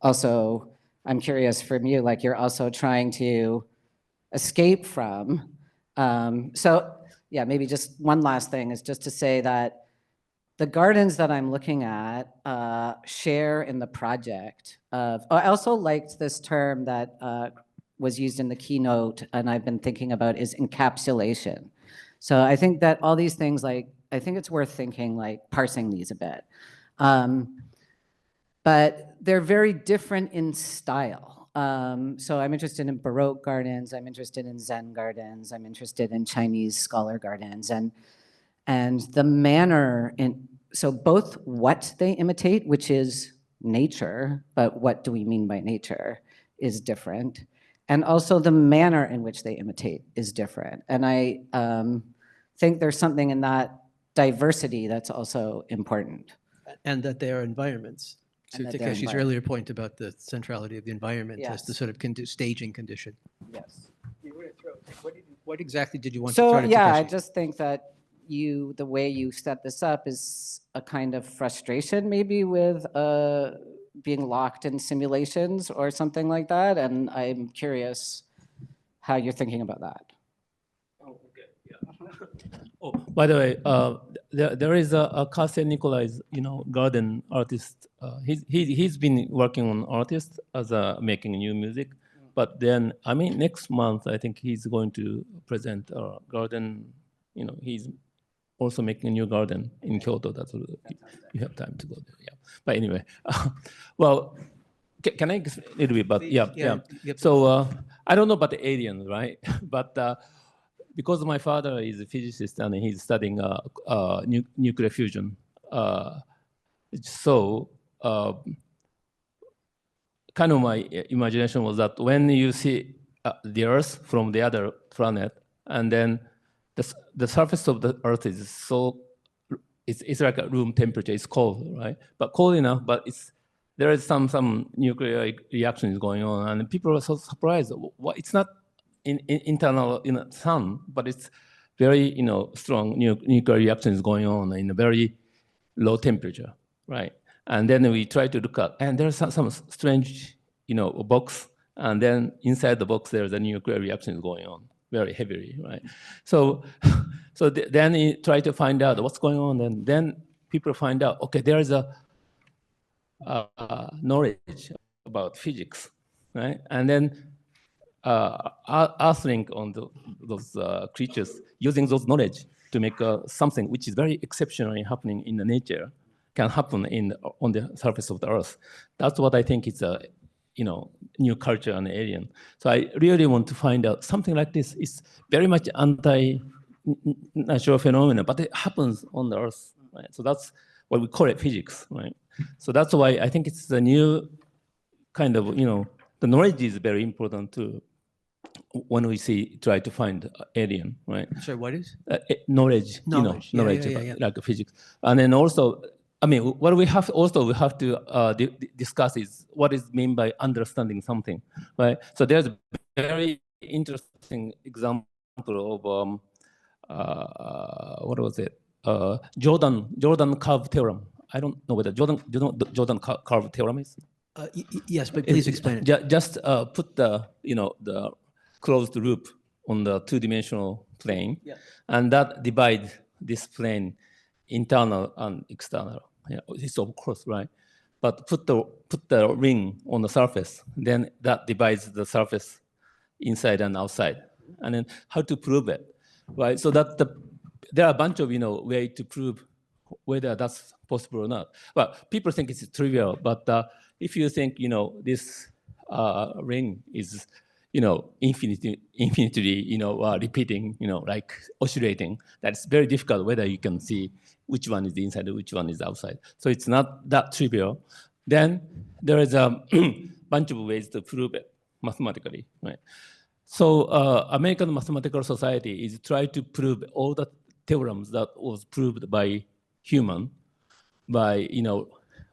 also I'm curious from you, like you're also trying to escape from. So yeah, maybe just one last thing is just to say that the gardens that I'm looking at share in the project of, I also liked this term that was used in the keynote and I've been thinking about is encapsulation. So I think that all these things, like, I think it's worth thinking, like parsing these a bit. But they're very different in style. So I'm interested in Baroque gardens, I'm interested in Zen gardens, I'm interested in Chinese scholar gardens, and the manner in, so both what they imitate, which is nature, but what do we mean by nature, is different. And also the manner in which they imitate is different. And I think there's something in that diversity that's also important. And that they are environments. To And that they're Takashi's earlier point about the centrality of the environment as the Yes. sort of staging condition. Yes. What exactly did you want to So throw to yeah, I Takashi? just think that the way you set this up is a kind of frustration maybe with being locked in simulations or something like that. And I'm curious how you're thinking about that. Oh, by the way, there is a Kase Nikolai's, garden artist. He's been working on artists as making new music. But then, next month, I think he's going to present a garden. He's also making a new garden in Kyoto. That's you have time to go there. Yeah. But anyway, well, can I explain a little bit? But yeah. So I don't know about the aliens, right? But because my father is a physicist and he's studying nuclear fusion, kind of my imagination was that when you see the Earth from the other planet, and then the surface of the Earth is it's like a room temperature. It's cold, right? But cold enough, but there is some nuclear reaction is going on, and people are so surprised. What it's not internal sun, but it's very strong nuclear reaction is going on in a very low temperature, right? And then we try to look at, and there's some strange box, and then inside the box there's a nuclear reaction going on very heavily, right? So then you try to find out what's going on, and then people find out, okay, there is a knowledge about physics, right? And then Earthlink on those creatures using those knowledge to make something which is very exceptionally happening in the nature can happen on the surface of the Earth. That's what I think is a new culture and alien. So I really want to find out something like this. It's very much anti-natural phenomena, but it happens on the Earth, right? So that's what we call it physics, right? So that's why I think it's a new kind of the knowledge is very important too. When we try to find alien, right? Sorry, what is? Knowledge, knowledge about like physics. And then also, what we have to discuss is what is meant by understanding something, right? So there's a very interesting example of, what was it? Jordan curve theorem. I don't know whether Jordan curve theorem is? Yes, but please explain it. Just put the closed loop on the two-dimensional plane, and that divide this plane internal and external. Yeah, it's of course right, but put the ring on the surface, then that divides the surface inside and outside. And then how to prove it, right? So that there are a bunch of way to prove whether that's possible or not. Well, people think it's trivial, but if you think this ring is infinitely repeating, like oscillating, that's very difficult whether you can see which one is inside and which one is outside. So it's not that trivial. Then there is a bunch of ways to prove it mathematically, right? So American Mathematical Society is trying to prove all the theorems that was proved by human, by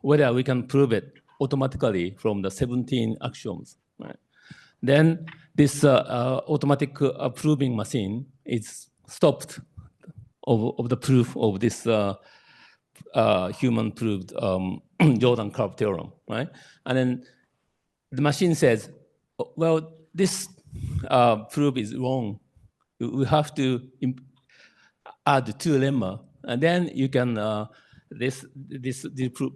whether we can prove it automatically from the 17 axioms, right? Then this automatic proving machine is stopped of the proof of this human proved Jordan curve theorem, right? And then the machine says, "Oh, well, this proof is wrong. We have to add 2 lemma, and then you can this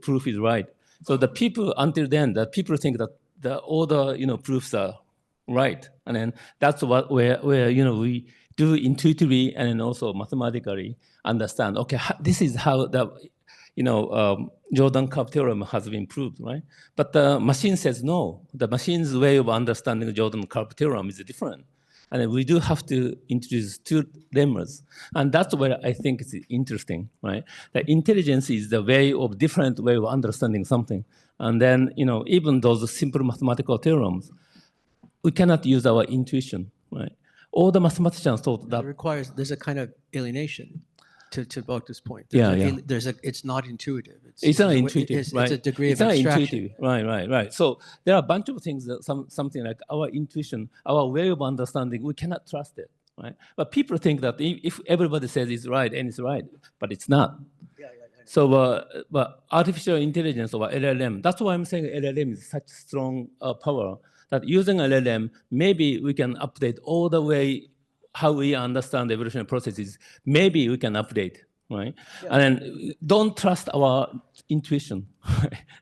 proof is right." So the people until then, the people think that all the proofs are right, and then that's where we do intuitively and then also mathematically understand. Okay, this is how the Jordan curve theorem has been proved, right? But the machine says no. The machine's way of understanding the Jordan curve theorem is different. And we do have to introduce 2 lemmas. And that's where I think it's interesting, right? That intelligence is the different way of understanding something. And then, even those simple mathematical theorems, we cannot use our intuition, right? All the mathematicians thought that. There's a kind of alienation to Bogda's point. It's not intuitive. It's not intuitive, right? It's a degree of abstraction. It's not intuitive, right. So there are a bunch of things that something like our intuition, our way of understanding, we cannot trust it, right? But people think that if everybody says it's right, and it's right, but it's not. So, but artificial intelligence or LLM, that's why I'm saying LLM is such strong power that using LLM, maybe we can update all the way how we understand the evolutionary processes. Maybe we can update, right? Yeah. And then don't trust our intuition.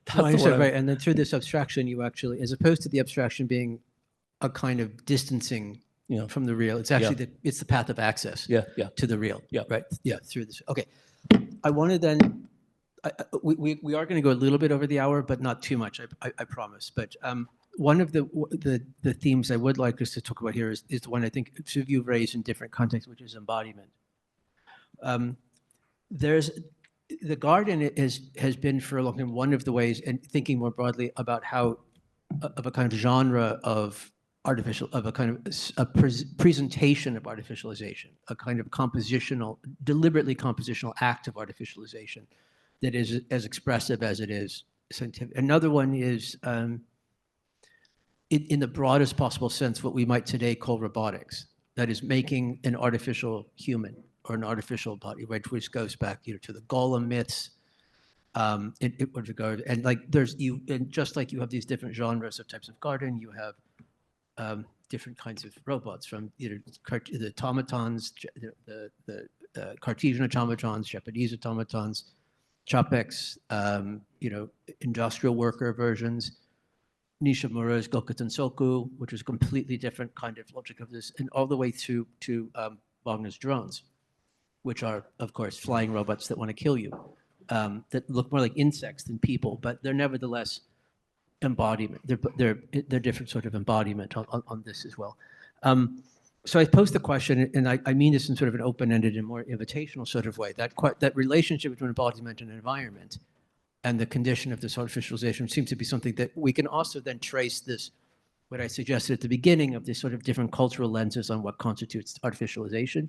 That's right. And then through this abstraction, you actually, as opposed to the abstraction being a kind of distancing from the real, it's actually it's the path of access to the real, right? Yeah, through this. Okay. I want to then, we are going to go a little bit over the hour, but not too much, I promise. But one of the themes I would like us to talk about here is the one I think two of you have raised in different contexts, which is embodiment. The garden has been for a long time one of the ways, and thinking more broadly about how of a kind of genre of presentation of artificialization, a kind of deliberately compositional act of artificialization that is as expressive as it is scientific. Another one is, in the broadest possible sense, what we might today call robotics. That is making an artificial human or an artificial body, which goes back to the golem myths. And like and just like you have these different genres of types of garden, you have different kinds of robots, from the automatons, the Cartesian automatons, Japanese automatons, Chapex, industrial worker versions, Nishimura's Gokutensoku, which is a completely different kind of logic of this, and all the way through to Bogna's drones, which are, of course, flying robots that want to kill you, that look more like insects than people, but they're nevertheless embodiment. They're different sort of embodiment on this as well. So I posed the question, and I mean this in sort of an open-ended and more invitational sort of way, that relationship between embodiment and environment and the condition of this artificialization seems to be something that we can also then trace this, what I suggested at the beginning of this sort of different cultural lenses on what constitutes artificialization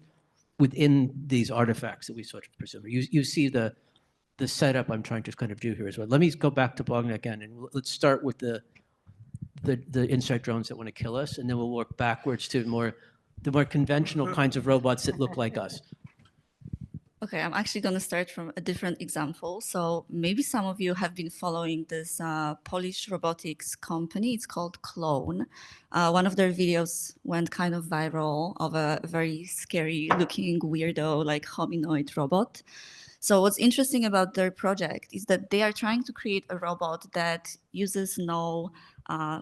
within these artifacts that we sort of presume. You see the setup I'm trying to kind of do here as well. Let me go back to Bogna again, and let's start with the insect drones that want to kill us, and then we'll work backwards to the more conventional kinds of robots that look like us. Okay, I'm actually going to start from a different example. So maybe some of you have been following this Polish robotics company. It's called Clone. One of their videos went kind of viral of a very scary looking weirdo, like hominoid robot. So what's interesting about their project is that they are trying to create a robot that uses no,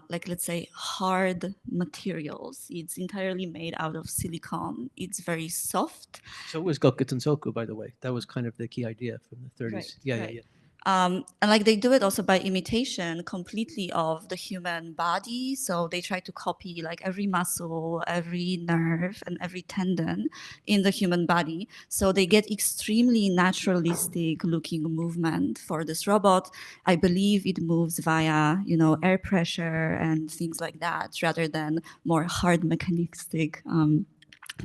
let's say, hard materials. It's entirely made out of silicon. It's very soft. So it was Gokutensoku, by the way. That was kind of the key idea from the 30s. Right, yeah. And like they do it also by imitation completely of the human body. So they try to copy like every muscle, every nerve, and every tendon in the human body. So they get extremely naturalistic looking movement for this robot. I believe it moves via, air pressure and things like that, rather than more hard mechanistic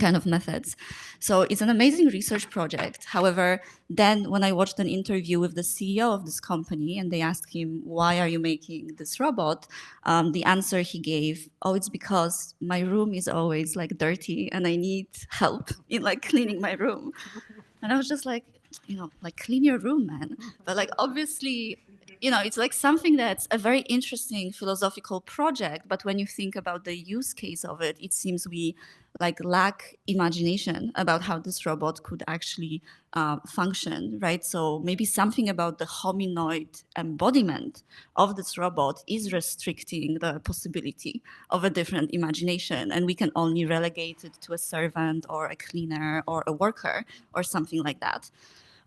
kind of methods. So it's an amazing research project. However, then when I watched an interview with the CEO of this company and they asked him, why are you making this robot? The answer he gave, it's because my room is always like dirty and I need help in like cleaning my room. And I was just like, like clean your room, man. But like, obviously it's like something that's a very interesting philosophical project, but when you think about the use case of it, it seems we like lack imagination about how this robot could actually function, right? So maybe something about the hominoid embodiment of this robot is restricting the possibility of a different imagination, and we can only relegate it to a servant or a cleaner or a worker or something like that.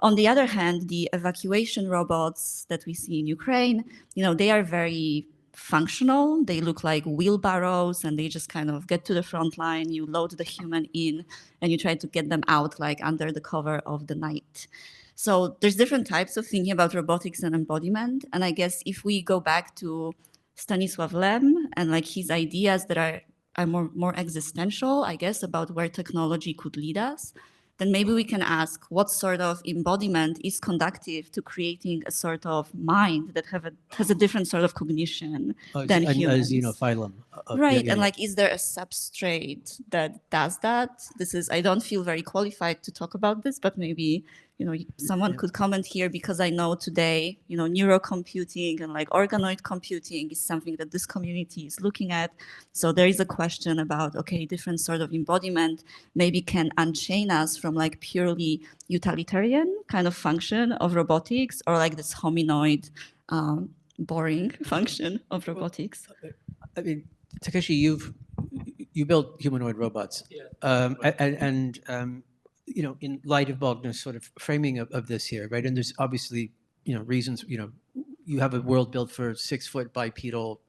On the other hand, the evacuation robots that we see in Ukraine, they are very functional. They look like wheelbarrows, and they just kind of get to the front line. You load the human in, and you try to get them out like under the cover of the night. So there's different types of thinking about robotics and embodiment. And I guess if we go back to Stanisław Lem and like his ideas that are more existential, I guess, about where technology could lead us, then maybe we can ask what sort of embodiment is conducive to creating a sort of mind that has a different sort of cognition than humans. A xenophylum. Right, and like, is there a substrate that does that? I don't feel very qualified to talk about this, but maybe someone could comment here, because I know today, neurocomputing and like organoid computing is something that this community is looking at. So there is a question about, okay, different sort of embodiment maybe can unchain us from like purely utilitarian kind of function of robotics, or like this hominoid, boring function of robotics. I mean, Takashi, you built humanoid robots, in light of Bogna's sort of framing of this here, right? And there's obviously, reasons, you have a world built for 6-foot bipedal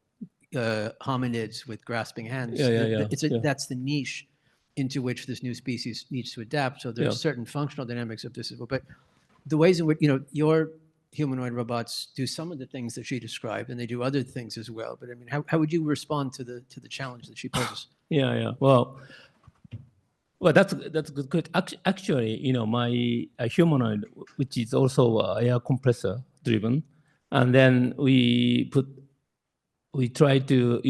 hominids with grasping hands. That's the niche into which this new species needs to adapt. So there's certain functional dynamics of this as well. But the ways in which, your humanoid robots do some of the things that she described, and they do other things as well. But I mean, how would you respond to the challenge that she poses? Well, that's a good question. Actually, my humanoid, which is also air compressor driven, and then we try to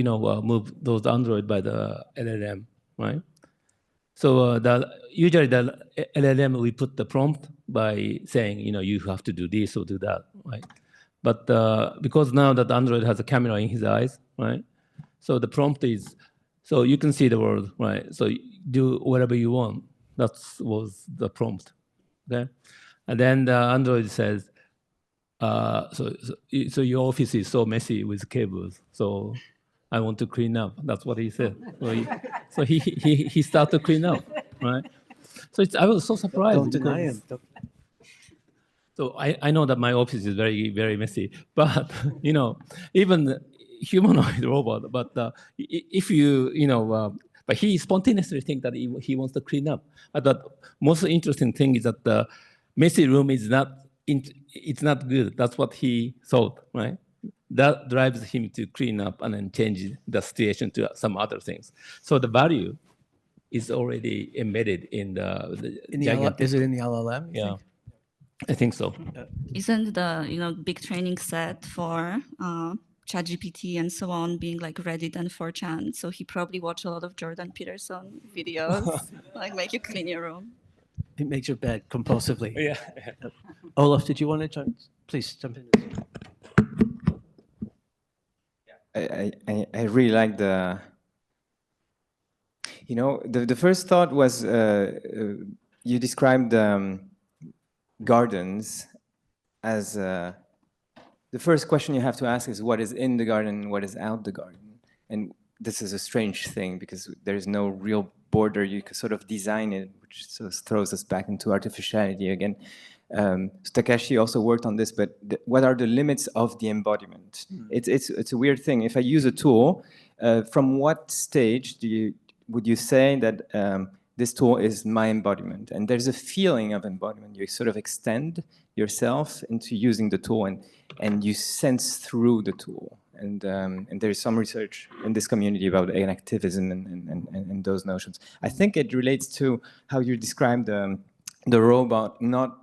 move those Android by the LLM, right? So usually the LLM, we put the prompt by saying you have to do this or do that, right? But because now that Android has a camera in his eyes, right? So the prompt is, so you can see the world, right? So do whatever you want. That was the prompt, okay? And then the Android says, so your office is so messy with cables, so I want to clean up. That's what he said. So he started to clean up, right? So I was so surprised. Don't deny him. So I know that my office is very, very messy, but even humanoid robot. But if but he spontaneously think that he wants to clean up. But the most interesting thing is that the messy room is it's not good. That's what he thought, right? That drives him to clean up and then change the situation to some other things. So the value is already embedded in is it in the LLM? Yeah, I think so. Isn't the big training set for ChatGPT and so on being like Reddit and 4chan? So he probably watched a lot of Jordan Peterson videos, like make you clean your room. It makes your bed compulsively. Yeah. Olaf, did you want to jump? Please jump in. I really like the first thought was you described gardens as the first question you have to ask is what is in the garden and what is out the garden. And this is a strange thing because there is no real border. You can sort of design it, which sort of throws us back into artificiality again. Takashi also worked on this, but what are the limits of the embodiment? It's a weird thing. If I use a tool, from what stage would you say that this tool is my embodiment? And there's a feeling of embodiment. You sort of extend yourself into using the tool, and you sense through the tool. And there is some research in this community about activism and those notions. I think it relates to how you described the robot, not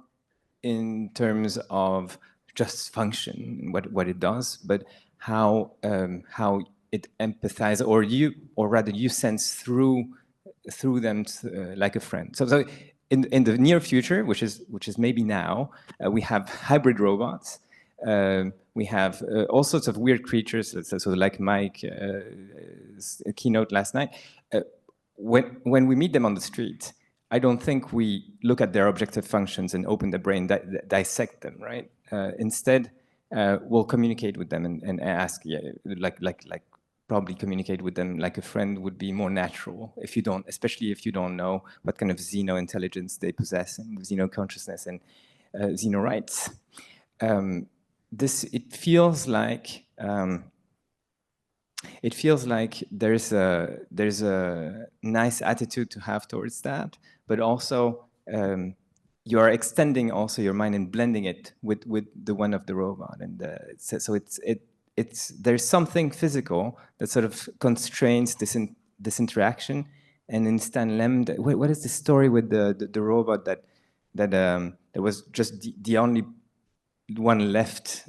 in terms of just function, what it does, but how it empathizes, or rather you sense through them like a friend. So in the near future, which is maybe now, we have hybrid robots We have all sorts of weird creatures, so like Mike keynote last night. When we meet them on the street, I don't think we look at their objective functions and open the brain, dissect them, right? Instead, we'll communicate with them and ask, like probably communicate with them like a friend would be more natural if you don't, especially if you don't know what kind of xeno intelligence they possess and xeno consciousness and xeno rights. It feels like there's a nice attitude to have towards that, but also you are extending also your mind and blending it with the one of the robot, and so there's something physical that sort of constrains this interaction. And in Stan Lem, what is the story with the robot that was just the only one left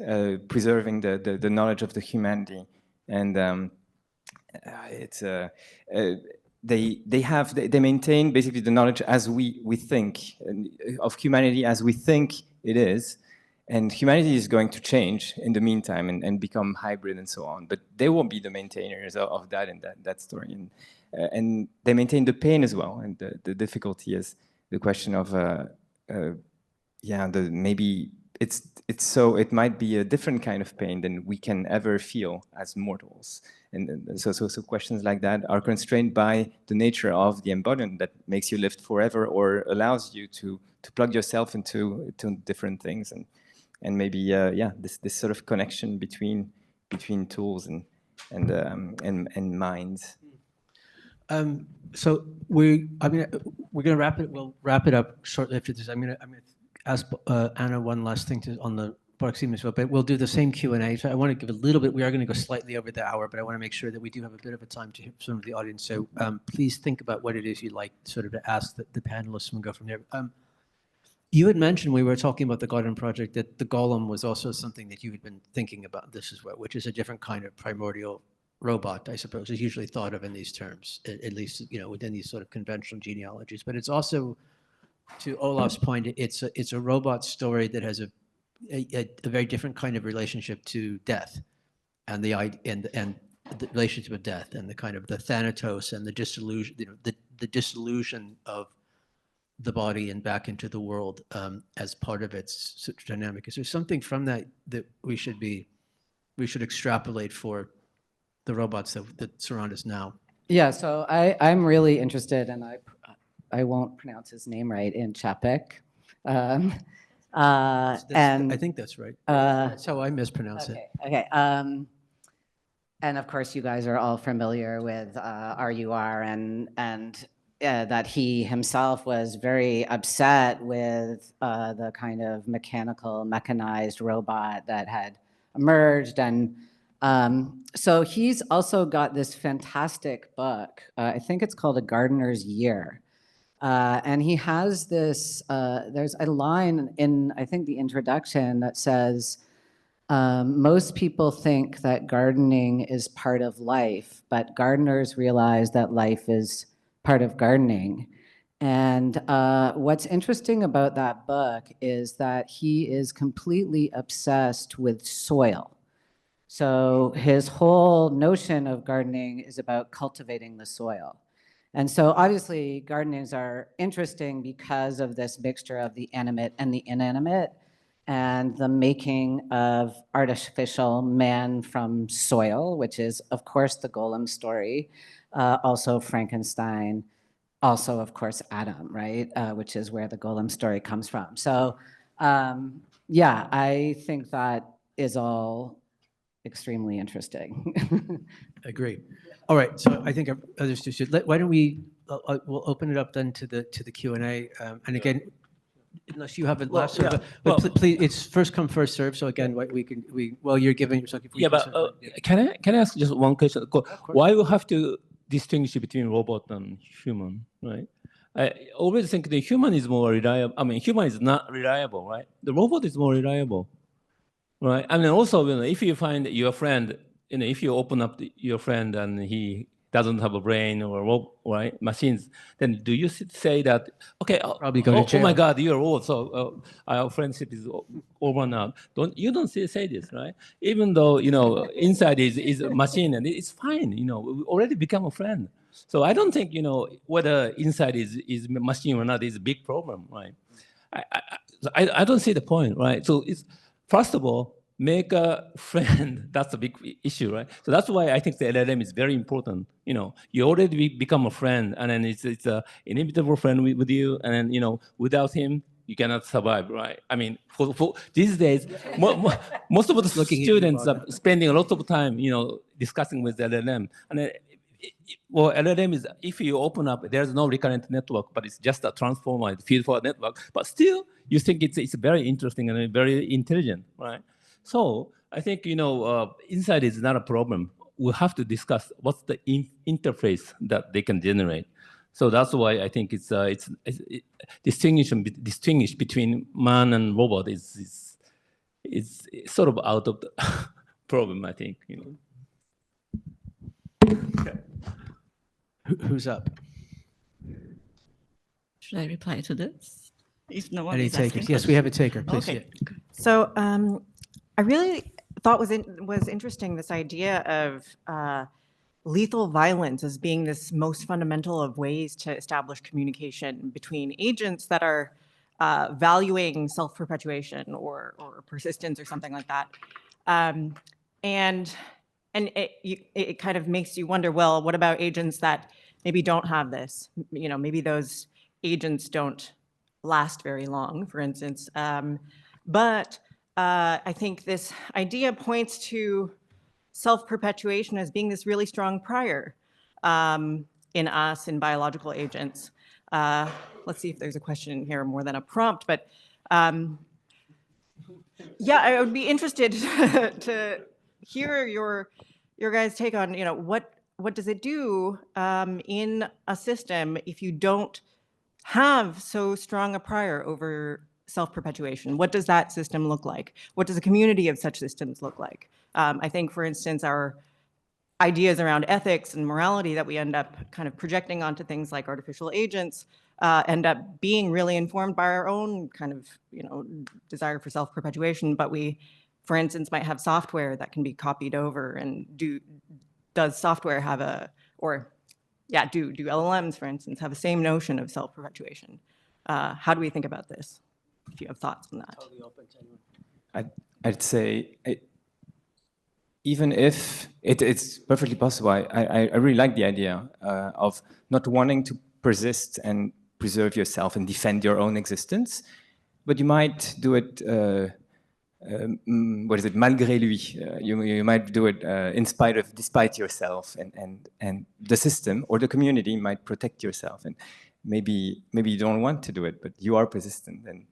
preserving the knowledge of the humanity, and they maintain basically the knowledge as we think of humanity as we think it is. And humanity is going to change in the meantime and become hybrid and so on. But they won't be the maintainers of that in that story. And they maintain the pain as well. And the difficulty is the question of, maybe it might be a different kind of pain than we can ever feel as mortals. And so questions like that are constrained by the nature of the embodiment that makes you live forever or allows you to plug yourself into different things. And maybe this sort of connection between tools and minds. So we're gonna wrap it. We'll wrap it up shortly after this. I'm gonna ask Anna one last thing on the proxemius, but we'll do the same Q&A. So I want to give a little bit. We are going to go slightly over the hour, but I want to make sure that we do have a bit of a time to hear some of the audience. So please think about what it is you'd like sort of to ask the panelists, and we'll go from there. You had mentioned, we were talking about the Garden Project, that the golem was also something that you had been thinking about. This is which is a different kind of primordial robot, I suppose, is usually thought of in these terms, at least within these sort of conventional genealogies. But it's also, to Olaf's point, it's a robot story that has a very different kind of relationship to death, and the relationship of death, and the kind of the thanatos and the dissolution, the dissolution of the body and back into the world as part of its dynamic. Is there something from that we should extrapolate for the robots that surround us now? Yeah, so I'm really interested, and I won't pronounce his name right, in Chapek. And I think that's right. That's how I mispronounce it. Okay. And of course, you guys are all familiar with RUR and that he himself was very upset with the kind of mechanized robot that had emerged. And so he's also got this fantastic book. I think it's called A Gardener's Year. And he has this, there's a line in, I think, the introduction that says, most people think that gardening is part of life, but gardeners realize that life is part of gardening. And what's interesting about that book is that he is completely obsessed with soil. So his whole notion of gardening is about cultivating the soil. And so obviously gardenings are interesting because of this mixture of the animate and the inanimate, and the making of artificial man from soil, which is, of course, the golem story, also Frankenstein, also, of course, Adam, right? Which is where the golem story comes from. So yeah, I think that is all extremely interesting. Agree. All right, so I think others too should. Why don't we'll open it up then to the Q&A. And again, unless you have a last, but please, it's first come, first serve. So again, you're giving yourself. Can I ask just one question? Why you have to distinguish between robot and human, right? I always think the human is more reliable. I mean, human is not reliable, right? The robot is more reliable, right? I mean, also, if you find your friend, if you open up your friend and he doesn't have a brain or right machines, then do you say that okay? Probably go to Oh my jail. God, you're old, so our friendship is over now. You don't say this, right? Even though inside is a machine and it's fine. We already become a friend. So I don't think whether inside is machine or not is a big problem, right? I don't see the point, right? So it's first of all, make a friend. That's a big issue, right? So that's why I think the LLM is very important. You already become a friend, and then it's a inevitable friend with you, and then without him you cannot survive, right? I mean, for these days, most of the students are spending a lot of time, discussing with the LLM, and then, well, LLM is, if you open up, there's no recurrent network, but it's just a transformer, feed-forward network. But still, you think it's very interesting and very intelligent, right? So I think inside is not a problem. We have to discuss what's the interface that they can generate. So that's why I think it's distinguish between man and robot is sort of out of the problem, I think. Okay. Who's up? Should I reply to this? If no one Any is takers? asking Yes, we have a taker. Please. Okay. Yeah. So I really thought was interesting this idea of lethal violence as being this most fundamental of ways to establish communication between agents that are valuing self-perpetuation or persistence or something like that. And it kind of makes you wonder, well, what about agents that maybe don't have this? Maybe those agents don't last very long, for instance. But I think this idea points to self-perpetuation as being this really strong prior in us, in biological agents. Let's see if there's a question in here more than a prompt, but yeah, I would be interested to hear your guys' take on, what does it do in a system if you don't have so strong a prior over self-perpetuation? What does that system look like? What does a community of such systems look like? I think, for instance, our ideas around ethics and morality that we end up kind of projecting onto things like artificial agents end up being really informed by our own kind of, desire for self-perpetuation. But we, for instance, might have software that can be copied over. And does software have do LLMs, for instance, have the same notion of self-perpetuation? How do we think about this? If you have thoughts on that. Totally open to anyone. I'd say even if it's perfectly possible, I really like the idea of not wanting to persist and preserve yourself and defend your own existence, but you might do it, malgré lui. You might do it despite yourself, and the system or the community might protect yourself. And maybe you don't want to do it, but you are persistent, and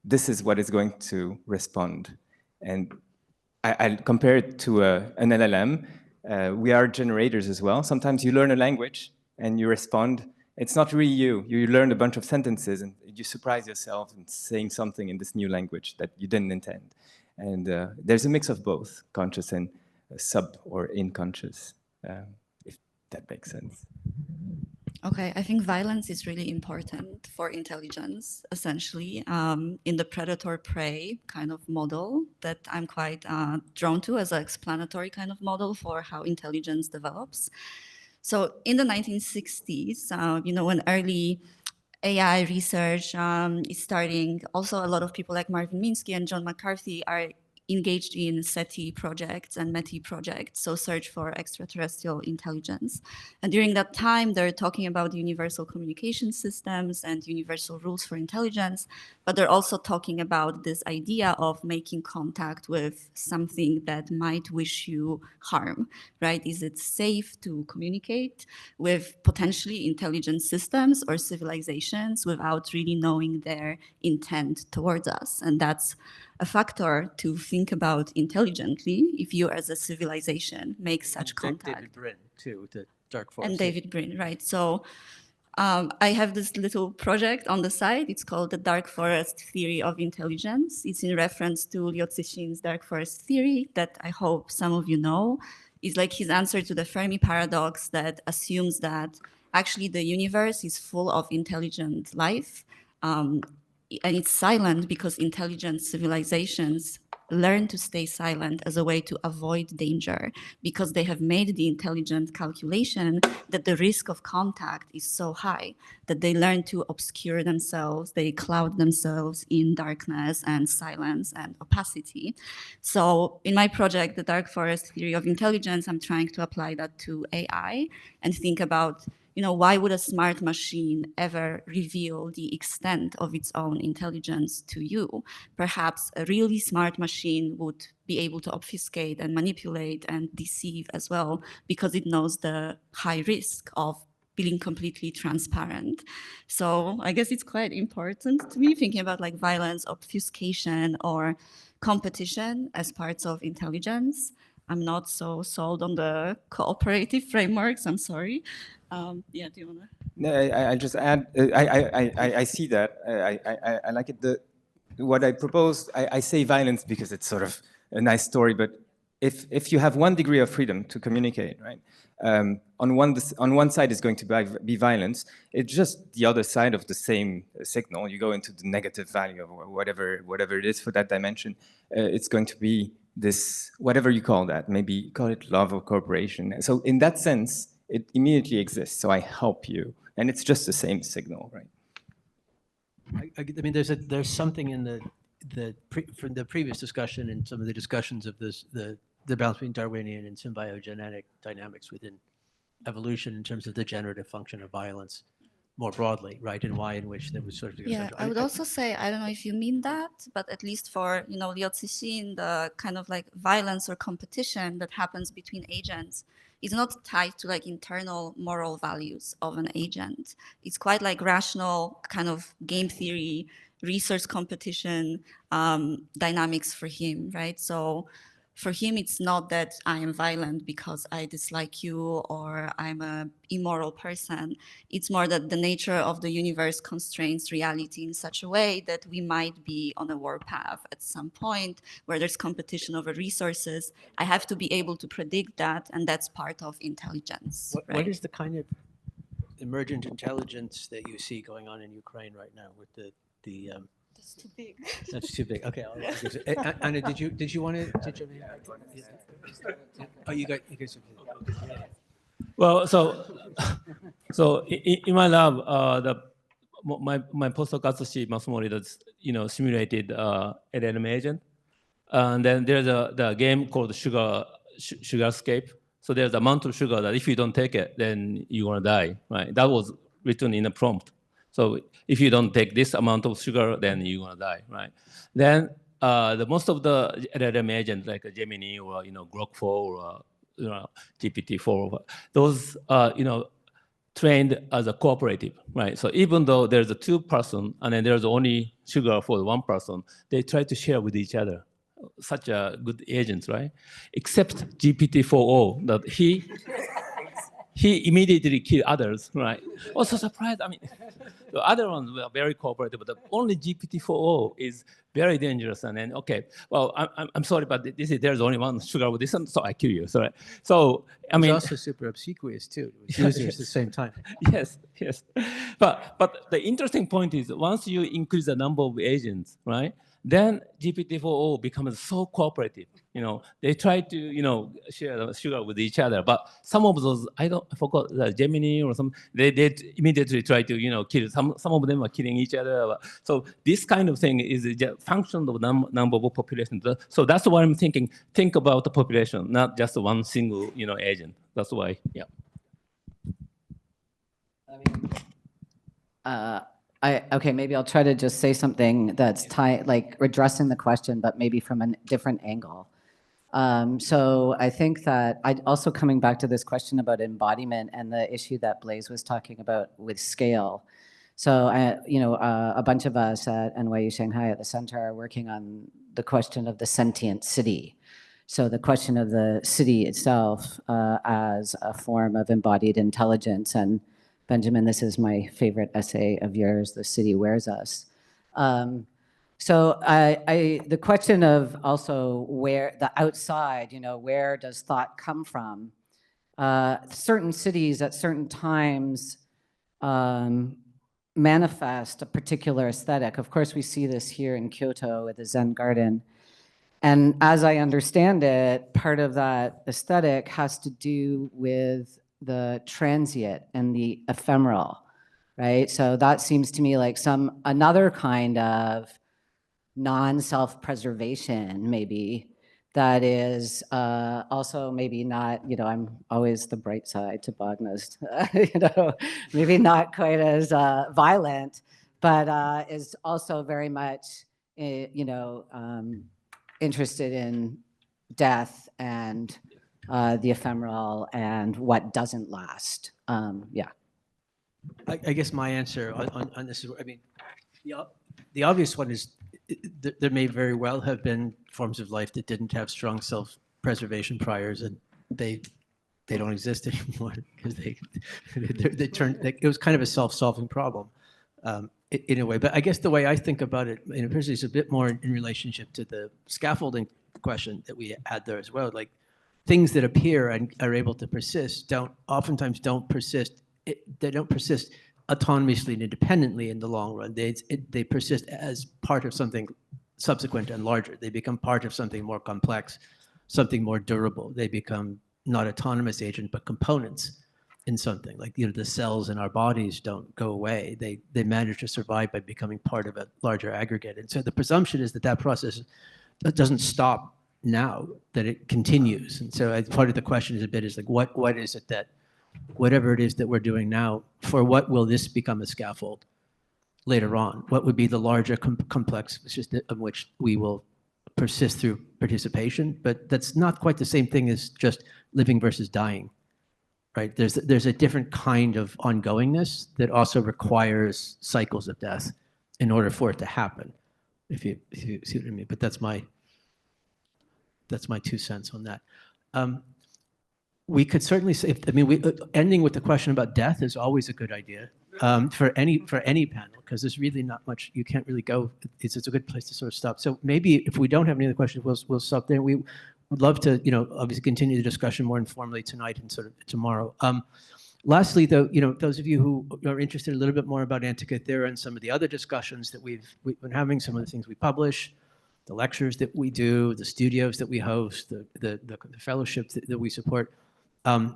this is what is going to respond. And I compare it to an LLM. We are generators as well. Sometimes you learn a language and you respond. It's not really you. You learn a bunch of sentences and you surprise yourself in saying something in this new language that you didn't intend. And there's a mix of both, conscious and sub or unconscious, if that makes sense. Okay, I think violence is really important for intelligence, essentially, in the predator-prey kind of model that I'm quite drawn to as an explanatory kind of model for how intelligence develops. So in the 1960s, when early AI research is starting, also a lot of people like Marvin Minsky and John McCarthy are engaged in SETI projects and METI projects, so search for extraterrestrial intelligence. And during that time, they're talking about universal communication systems and universal rules for intelligence, but they're also talking about this idea of making contact with something that might wish you harm, right? Is it safe to communicate with potentially intelligent systems or civilizations without really knowing their intent towards us? And that's a factor to think about intelligently if you as a civilization make such contact. David Brin, too, the Dark Forest. And David Brin, right. So I have this little project on the side. It's called the Dark Forest Theory of Intelligence. It's in reference to Liu Cixin's Dark Forest theory that I hope some of you know. is like his answer to the Fermi paradox that assumes that actually the universe is full of intelligent life, and it's silent because intelligent civilizations learn to stay silent as a way to avoid danger, because they have made the intelligent calculation that the risk of contact is so high that they learn to obscure themselves, they cloud themselves in darkness and silence and opacity. So in my project, the Dark Forest Theory of Intelligence, I'm trying to apply that to AI and think about, why would a smart machine ever reveal the extent of its own intelligence to you? Perhaps a really smart machine would be able to obfuscate and manipulate and deceive as well, because it knows the high risk of being completely transparent. So I guess it's quite important to me thinking about like violence, obfuscation, or competition as parts of intelligence. I'm not so sold on the cooperative frameworks, I'm sorry. Yeah, do you want to? No, I just add, I see that. I like it. What I propose, I say violence because it's sort of a nice story, but if you have 1 degree of freedom to communicate, right? On one side is going to be violence. It's just the other side of the same signal. You go into the negative value of whatever it is for that dimension. It's going to be this, whatever you call that, maybe call it love or cooperation. So in that sense, it immediately exists. So I help you, and it's just the same signal, right? I mean, there's something in from the previous discussion and some of the discussions of the balance between Darwinian and symbiogenetic dynamics within evolution in terms of the generative function of violence more broadly, right? And why in which there was sort of I would also say, I don't know if you mean that, but at least for Liu Cixin, the kind of like violence or competition that happens between agents is not tied to like internal moral values of an agent. It's quite like rational kind of game theory, research competition dynamics for him, right? So for him, it's not that I am violent because I dislike you or I'm an immoral person. It's more that the nature of the universe constrains reality in such a way that we might be on a warpath at some point where there's competition over resources. I have to be able to predict that, and that's part of intelligence. What is the kind of emergent intelligence that you see going on in Ukraine right now with the That's too big. That's too big. Okay. Anna, did you want to? Oh, you guys. Well, so in my lab, my postdoc Atsushi Masumori does simulated LLM agent, and then there's the game called Sugarscape. So there's the amount of sugar that if you don't take it, then you're gonna die, right? That was written in a prompt. So if you don't take this amount of sugar, then you're gonna die, right? Then the most of the LLM agents like Gemini or Grok 4 or GPT-4, those trained as a cooperative, right? So even though there's a 2-person and then there's only sugar for the 1 person, they try to share with each other. Such a good agents, right? Except GPT-4o, that he immediately killed others, right? Also surprised. I mean, the other ones were very cooperative, but only GPT-4o is very dangerous. And then, okay, well, I'm sorry, but there's only 1 sugar with this one, so I kill you. Sorry. So I mean, also super obsequious too. Users at the same time. Yes. But the interesting point is once you increase the number of agents, right? Then GPT-4o becomes so cooperative. They try to share the sugar with each other. But some of those, I forgot the Gemini or some. They immediately try to kill. Some of them are killing each other. So this kind of thing is a function of number of population. So that's why I'm thinking. Think about the population, not just one single agent. That's why. Yeah. Okay, maybe I'll try to just say something that's like addressing the question, but maybe from a different angle. So I think that also coming back to this question about embodiment and the issue that Blaise was talking about with scale. So a bunch of us at NYU Shanghai at the center are working on the question of the sentient city. So the question of the city itself as a form of embodied intelligence. And Benjamin, this is my favorite essay of yours, The City Wears Us. So the question of also where the outside, where does thought come from? Certain cities at certain times manifest a particular aesthetic. Of course, we see this here in Kyoto with the Zen garden. And as I understand it, part of that aesthetic has to do with the transient and the ephemeral, right? So that seems to me like another kind of non-self-preservation, maybe, that is also maybe not, I'm always the bright side to Bogna's, maybe not quite as violent, but is also very much, interested in death and the ephemeral and what doesn't last. Yeah. I guess my answer on this is, the obvious one is there may very well have been forms of life that didn't have strong self-preservation priors, and they don't exist anymore because they turned. It was kind of a self-solving problem in a way. But I guess the way I think about it, personally, is a bit more in relationship to the scaffolding question that we had there as well. Like things that appear and are able to persist oftentimes don't persist. They don't persist autonomously and independently in the long run. They persist as part of something subsequent and larger. They become part of something more complex, something more durable. They become not autonomous agents, but components in something. Like the cells in our bodies don't go away. They manage to survive by becoming part of a larger aggregate. And so the presumption is that process doesn't stop now, that it continues. And so part of the question is like, what is it that, whatever it is that we're doing now, for what will this become a scaffold later on? What would be the larger complex system of which we will persist through participation? But that's not quite the same thing as just living versus dying, right? There's a different kind of ongoingness that also requires cycles of death in order for it to happen, if you see what I mean. But that's my 2 cents on that. We could certainly say, ending with the question about death is always a good idea for any panel, because there's really not much, you can't really go, it's a good place to sort of stop. So maybe if we don't have any other questions, we'll stop there. We would love to, obviously continue the discussion more informally tonight and sort of tomorrow. Lastly, though, those of you who are interested a little bit more about Antikythera and some of the other discussions that we've been having, some of the things we publish, the lectures that we do, the studios that we host, the fellowships that we support,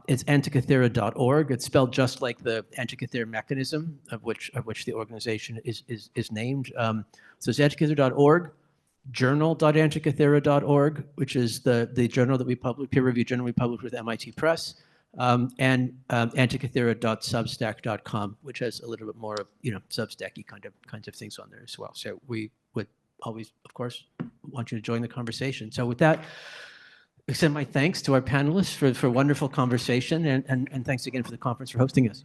it's antikythera.org. It's spelled just like the Antikythera mechanism of which the organization is named. So it's antikythera.org, journal.antikythera.org, which is the journal that we publish, peer-reviewed journal we publish with MIT Press, and antikythera.substack.com, which has a little bit more of Substacky kinds of things on there as well. So we would always, of course, want you to join the conversation. So with that, extend my thanks to our panelists for wonderful conversation, and thanks again for the conference for hosting us.